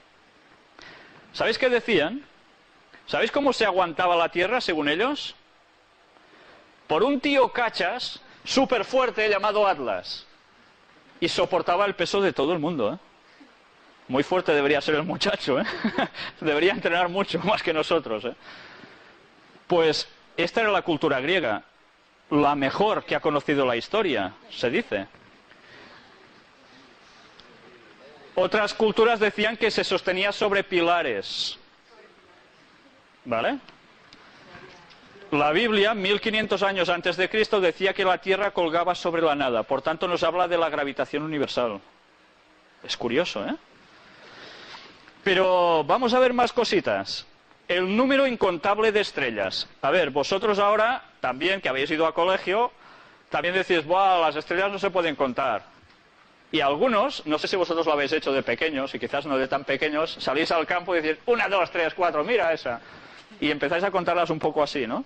¿sabéis qué decían? ¿Sabéis cómo se aguantaba la tierra, según ellos? Por un tío cachas súper fuerte llamado Atlas. Y soportaba el peso de todo el mundo, ¿eh? Muy fuerte debería ser el muchacho, ¿eh? Debería entrenar mucho más que nosotros, ¿eh? Pues esta era la cultura griega, la mejor que ha conocido la historia, se dice. Otras culturas decían que se sostenía sobre pilares, ¿vale? La Biblia, 1500 años antes de Cristo, decía que la Tierra colgaba sobre la nada. Por tanto, nos habla de la gravitación universal. Es curioso, ¿eh? Pero vamos a ver más cositas. El número incontable de estrellas. A ver, vosotros ahora, también, que habéis ido a colegio, también decís, ¡buah, las estrellas no se pueden contar! Y algunos, no sé si vosotros lo habéis hecho de pequeños, y quizás no de tan pequeños, salís al campo y decís, 1, 2, 3, 4, mira esa. Y empezáis a contarlas un poco así, ¿no?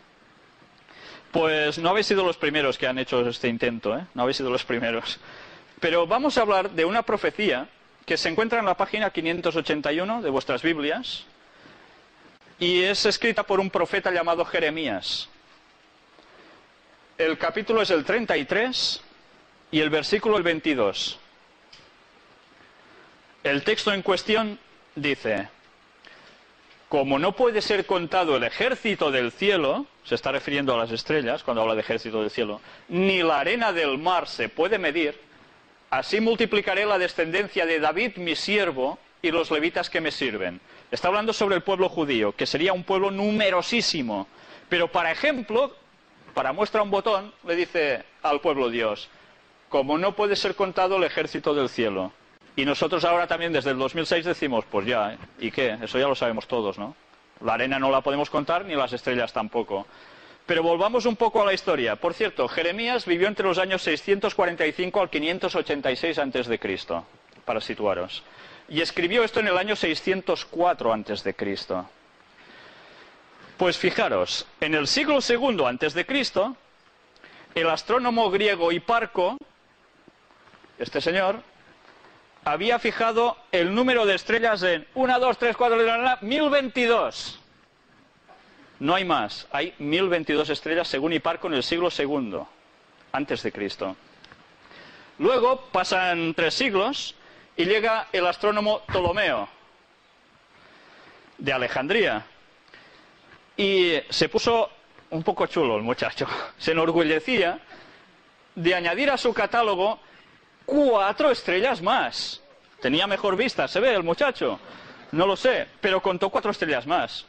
Pues no habéis sido los primeros que han hecho este intento, ¿eh? No habéis sido los primeros. Pero vamos a hablar de una profecía que se encuentra en la página 581 de vuestras Biblias y es escrita por un profeta llamado Jeremías. El capítulo es el 33 y el versículo el 22. El texto en cuestión dice: como no puede ser contado el ejército del cielo, se está refiriendo a las estrellas cuando habla de ejército del cielo, ni la arena del mar se puede medir, así multiplicaré la descendencia de David mi siervo y los levitas que me sirven. Está hablando sobre el pueblo judío, que sería un pueblo numerosísimo, pero para ejemplo, para muestra un botón, le dice al pueblo Dios: como no puede ser contado el ejército del cielo. Y nosotros ahora también desde el 2006 decimos, pues ya, ¿eh? ¿Y qué? Eso ya lo sabemos todos, ¿no? La arena no la podemos contar, ni las estrellas tampoco. Pero volvamos un poco a la historia. Por cierto, Jeremías vivió entre los años 645 al 586 a.C., para situaros. Y escribió esto en el año 604 a.C. Pues fijaros, en el siglo II a.C., el astrónomo griego Hiparco, este señor, había fijado el número de estrellas en 1, 2, 3, 4, 1022. No hay más, hay 1022 estrellas según Hiparco en el siglo II antes de Cristo. Luego pasan 3 siglos y llega el astrónomo Ptolomeo de Alejandría y se puso un poco chulo el muchacho. Se enorgullecía de añadir a su catálogo 4 estrellas más. Tenía mejor vista, se ve el muchacho. No lo sé, pero contó 4 estrellas más.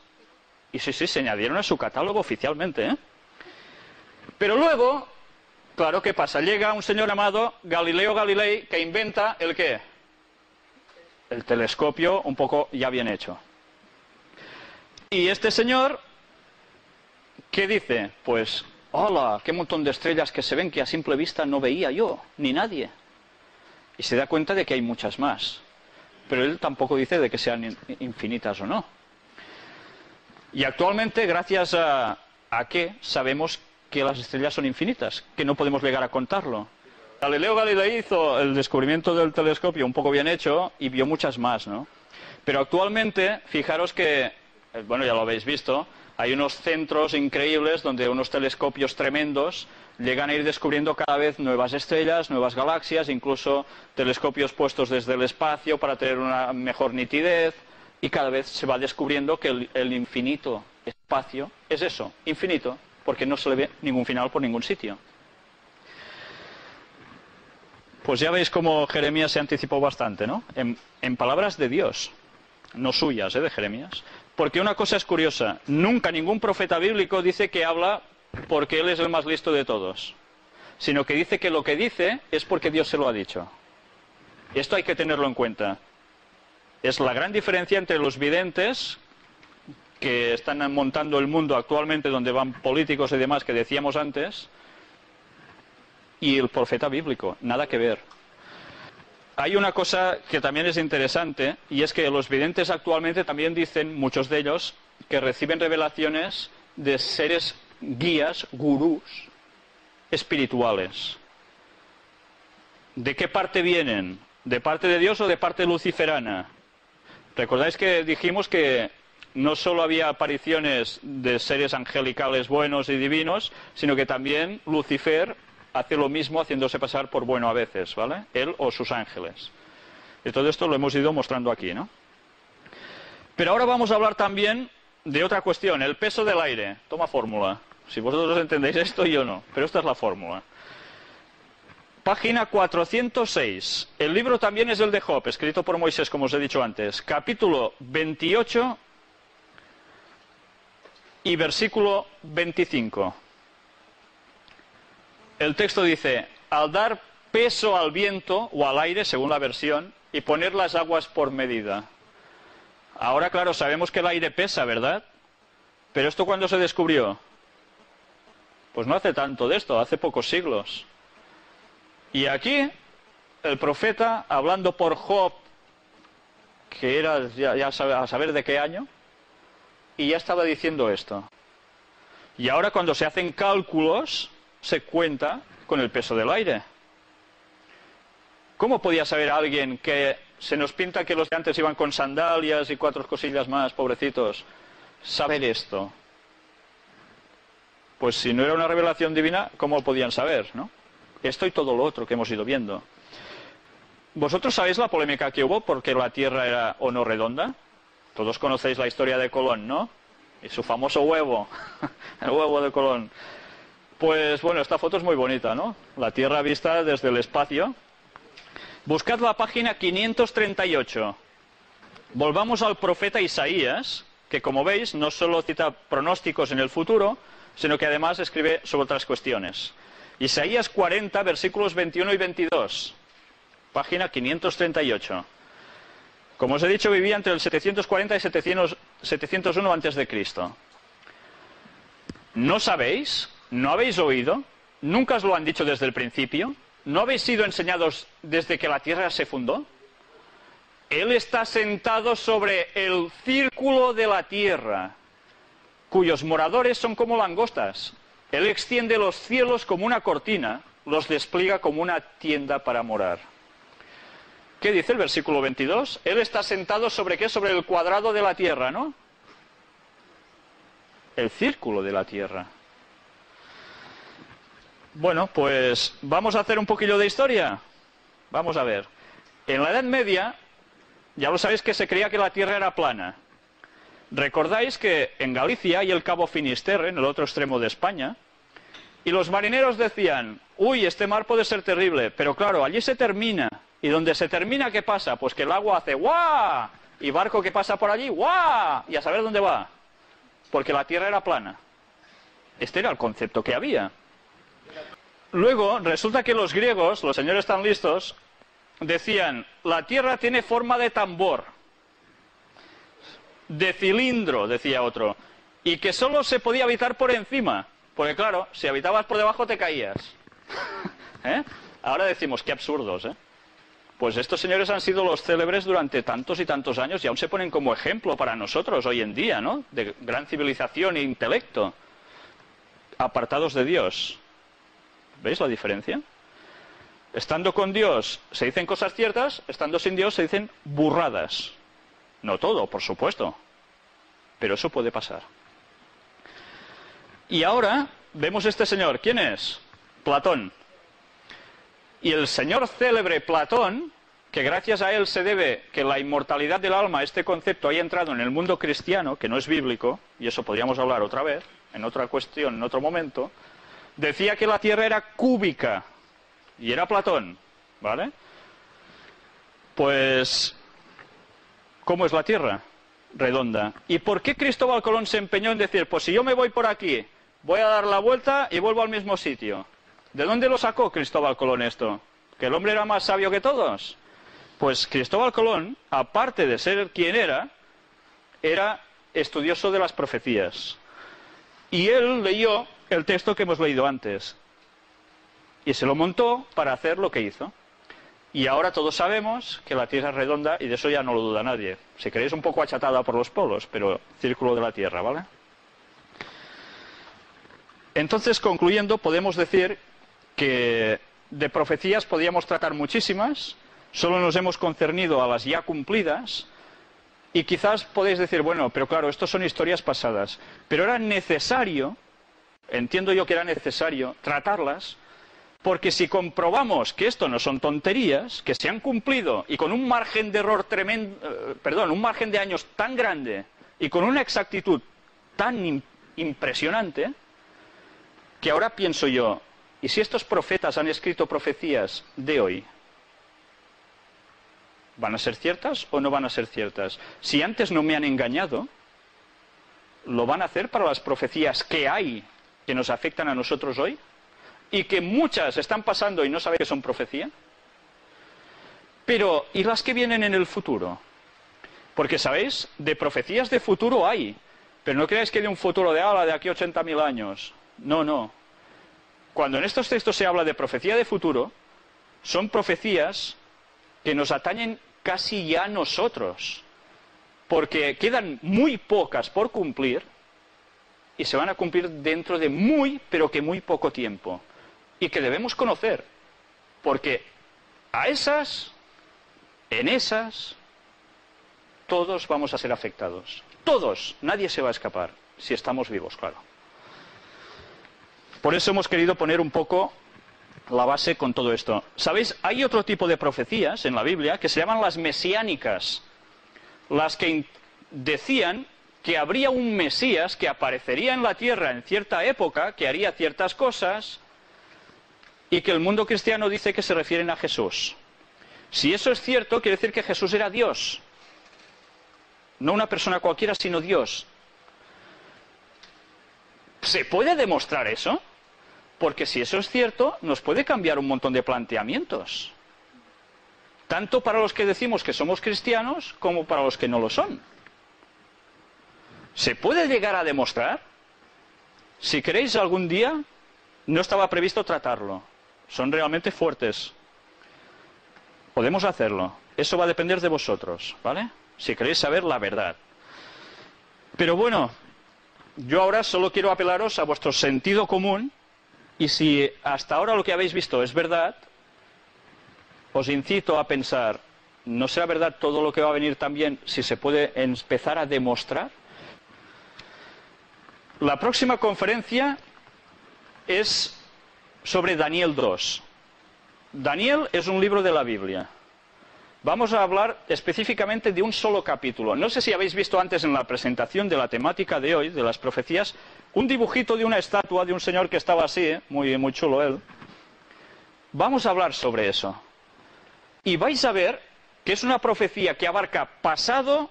Y sí, se añadieron a su catálogo oficialmente, ¿eh? Pero luego, claro, ¿qué pasa? Llega un señor llamado Galileo Galilei que inventa ¿el qué? El telescopio un poco ya bien hecho. Y este señor, ¿qué dice? Pues, ¡hola! ¡Qué montón de estrellas que se ven que a simple vista no veía yo, ni nadie! Y se da cuenta de que hay muchas más. Pero él tampoco dice de que sean infinitas o no. Y actualmente, gracias a qué sabemos que las estrellas son infinitas, que no podemos llegar a contarlo. Galileo Galilei hizo el descubrimiento del telescopio un poco bien hecho y vio muchas más, ¿no? Pero actualmente, fijaros que, bueno, ya lo habéis visto, hay unos centros increíbles donde unos telescopios tremendos llegan a ir descubriendo cada vez nuevas estrellas, nuevas galaxias, incluso telescopios puestos desde el espacio para tener una mejor nitidez, y cada vez se va descubriendo que el infinito espacio es eso, infinito, porque no se le ve ningún final por ningún sitio. Pues ya veis cómo Jeremías se anticipó bastante, ¿no? En palabras de Dios, no suyas, de Jeremías. Porque una cosa es curiosa, nunca ningún profeta bíblico dice que habla porque él es el más listo de todos, sino que dice que lo que dice es porque Dios se lo ha dicho. Esto hay que tenerlo en cuenta. Es la gran diferencia entre los videntes que están montando el mundo actualmente, donde van políticos y demás que decíamos antes, y el profeta bíblico, nada que ver. Hay una cosa que también es interesante, y es que los videntes actualmente también dicen, muchos de ellos, que reciben revelaciones de seres guías, gurús, espirituales. ¿De qué parte vienen? ¿De parte de Dios o de parte luciferana? ¿Recordáis que dijimos que no solo había apariciones de seres angelicales buenos y divinos, sino que también Lucifer hace lo mismo haciéndose pasar por bueno a veces, ¿vale? Él o sus ángeles. Y todo esto lo hemos ido mostrando aquí, ¿no? Pero ahora vamos a hablar también de otra cuestión, el peso del aire. Toma fórmula. Si vosotros entendéis esto, yo no. Pero esta es la fórmula. Página 406. El libro también es el de Job, escrito por Moisés, como os he dicho antes. Capítulo 28 y versículo 25. El texto dice: al dar peso al viento o al aire, según la versión, y poner las aguas por medida. Ahora, claro, sabemos que el aire pesa, ¿verdad? Pero ¿esto cuándo se descubrió? Pues no hace tanto de esto, hace pocos siglos. Y aquí, el profeta, hablando por Job, que era ya a saber de qué año, y ya estaba diciendo esto. Y ahora cuando se hacen cálculos, se cuenta con el peso del aire. ¿Cómo podía saber alguien que se nos pinta que los de antes iban con sandalias y 4 cosillas más, pobrecitos, saber esto? Pues si no era una revelación divina, ¿cómo podían saber, no? Esto y todo lo otro que hemos ido viendo. ¿Vosotros sabéis la polémica que hubo porque la Tierra era o no redonda? Todos conocéis la historia de Colón, ¿no? Y su famoso huevo, el huevo de Colón. Pues bueno, esta foto es muy bonita, ¿no? La Tierra vista desde el espacio. Buscad la página 538. Volvamos al profeta Isaías, que como veis no solo cita pronósticos en el futuro, sino que además escribe sobre otras cuestiones. Isaías 40, versículos 21 y 22. Página 538. Como os he dicho, vivía entre el 740 y 701 a.C. ¿No sabéis? ¿No habéis oído? ¿Nunca os lo han dicho desde el principio? ¿No habéis sido enseñados desde que la tierra se fundó? Él está sentado sobre el círculo de la tierra, cuyos moradores son como langostas. Él extiende los cielos como una cortina, los despliega como una tienda para morar. ¿Qué dice el versículo 22? Él está sentado sobre ¿qué? Sobre el cuadrado de la tierra, ¿no? El círculo de la tierra. Bueno, pues vamos a hacer un poquillo de historia. Vamos a ver. En la Edad Media, ya lo sabéis que se creía que la tierra era plana. Recordáis que en Galicia hay el Cabo Finisterre, en el otro extremo de España, y los marineros decían, uy, este mar puede ser terrible, pero claro, allí se termina. ¿Y donde se termina qué pasa? Pues que el agua hace ¡guau! Y barco que pasa por allí ¡guau! Y a saber dónde va. Porque la tierra era plana. Este era el concepto que había. Luego, resulta que los griegos, los señores tan listos, decían, la tierra tiene forma de tambor, de cilindro, decía otro, y que solo se podía habitar por encima, porque claro, si habitabas por debajo te caías. ¿Eh? Ahora decimos, qué absurdos, ¿eh? Pues estos señores han sido los célebres durante tantos y tantos años y aún se ponen como ejemplo para nosotros hoy en día, ¿no? De gran civilización e intelecto, apartados de Dios. ¿Veis la diferencia? Estando con Dios se dicen cosas ciertas, estando sin Dios se dicen burradas. No todo, por supuesto, pero eso puede pasar. Y ahora vemos este señor. ¿Quién es? Platón. Y el señor célebre Platón, que gracias a él se debe que la inmortalidad del alma, este concepto, haya entrado en el mundo cristiano, que no es bíblico, y eso podríamos hablar otra vez, en otra cuestión, en otro momento, decía que la Tierra era cúbica, y era Platón, ¿vale? Pues, ¿cómo es la Tierra? Redonda. ¿Y por qué Cristóbal Colón se empeñó en decir, pues si yo me voy por aquí, voy a dar la vuelta y vuelvo al mismo sitio? ¿De dónde lo sacó Cristóbal Colón esto? ¿Que el hombre era más sabio que todos? Pues Cristóbal Colón, aparte de ser quien era estudioso de las profecías. Y él leyó el texto que hemos leído antes. Y se lo montó para hacer lo que hizo. Y ahora todos sabemos que la Tierra es redonda y de eso ya no lo duda nadie. Si queréis un poco achatada por los polos, pero círculo de la Tierra, ¿vale? Entonces, concluyendo, podemos decir que de profecías podíamos tratar muchísimas, solo nos hemos concernido a las ya cumplidas, y quizás podéis decir, bueno, pero claro, esto son historias pasadas, pero era necesario, entiendo yo que era necesario, tratarlas, porque si comprobamos que esto no son tonterías, que se han cumplido, y con un margen de error tremendo, un margen de años tan grande, y con una exactitud tan impresionante, que ahora pienso yo, ¿y si estos profetas han escrito profecías de hoy? ¿Van a ser ciertas o no van a ser ciertas? Si antes no me han engañado, ¿lo van a hacer para las profecías que hay que nos afectan a nosotros hoy? Y que muchas están pasando y no sabéis que son profecía. Pero, ¿y las que vienen en el futuro? Porque, ¿sabéis? De profecías de futuro hay. Pero no creáis que de un futuro de aquí a 80.000 años. No, no. Cuando en estos textos se habla de profecía de futuro, son profecías que nos atañen casi ya a nosotros, porque quedan muy pocas por cumplir y se van a cumplir dentro de muy, pero que muy poco tiempo, y que debemos conocer, porque en esas, todos vamos a ser afectados, todos, nadie se va a escapar, si estamos vivos, claro. Por eso hemos querido poner un poco la base con todo esto. ¿Sabéis? Hay otro tipo de profecías en la Biblia que se llaman las mesiánicas, las que decían que habría un Mesías que aparecería en la tierra en cierta época, que haría ciertas cosas, y que el mundo cristiano dice que se refieren a Jesús. Si eso es cierto, quiere decir que Jesús era Dios. No una persona cualquiera, sino Dios. ¿Se puede demostrar eso? Porque si eso es cierto, nos puede cambiar un montón de planteamientos. Tanto para los que decimos que somos cristianos, como para los que no lo son. ¿Se puede llegar a demostrar? Si queréis algún día, no estaba previsto tratarlo. Son realmente fuertes. Podemos hacerlo. Eso va a depender de vosotros, ¿vale? Si queréis saber la verdad. Pero bueno, yo ahora solo quiero apelaros a vuestro sentido común, y si hasta ahora lo que habéis visto es verdad, os incito a pensar, ¿no será verdad todo lo que va a venir también si se puede empezar a demostrar? La próxima conferencia es sobre Daniel 2. Daniel es un libro de la Biblia. Vamos a hablar específicamente de un solo capítulo. No sé si habéis visto antes en la presentación de la temática de hoy, de las profecías, un dibujito de una estatua de un señor que estaba así, muy chulo él. Vamos a hablar sobre eso. Y vais a ver que es una profecía que abarca pasado,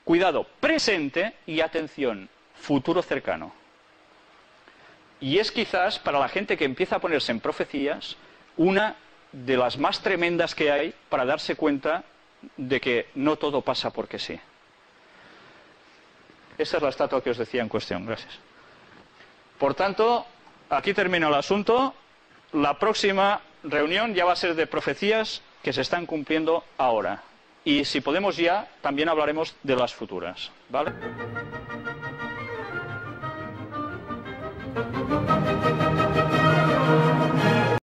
cuidado, presente y, atención, futuro cercano. Y es quizás, para la gente que empieza a ponerse en profecías, una de las más tremendas que hay para darse cuenta de que no todo pasa porque sí. Esa es la estatua que os decía en cuestión. Gracias. Por tanto, aquí termina el asunto. La próxima reunión ya va a ser de profecías que se están cumpliendo ahora. Y si podemos ya, también hablaremos de las futuras. ¿Vale?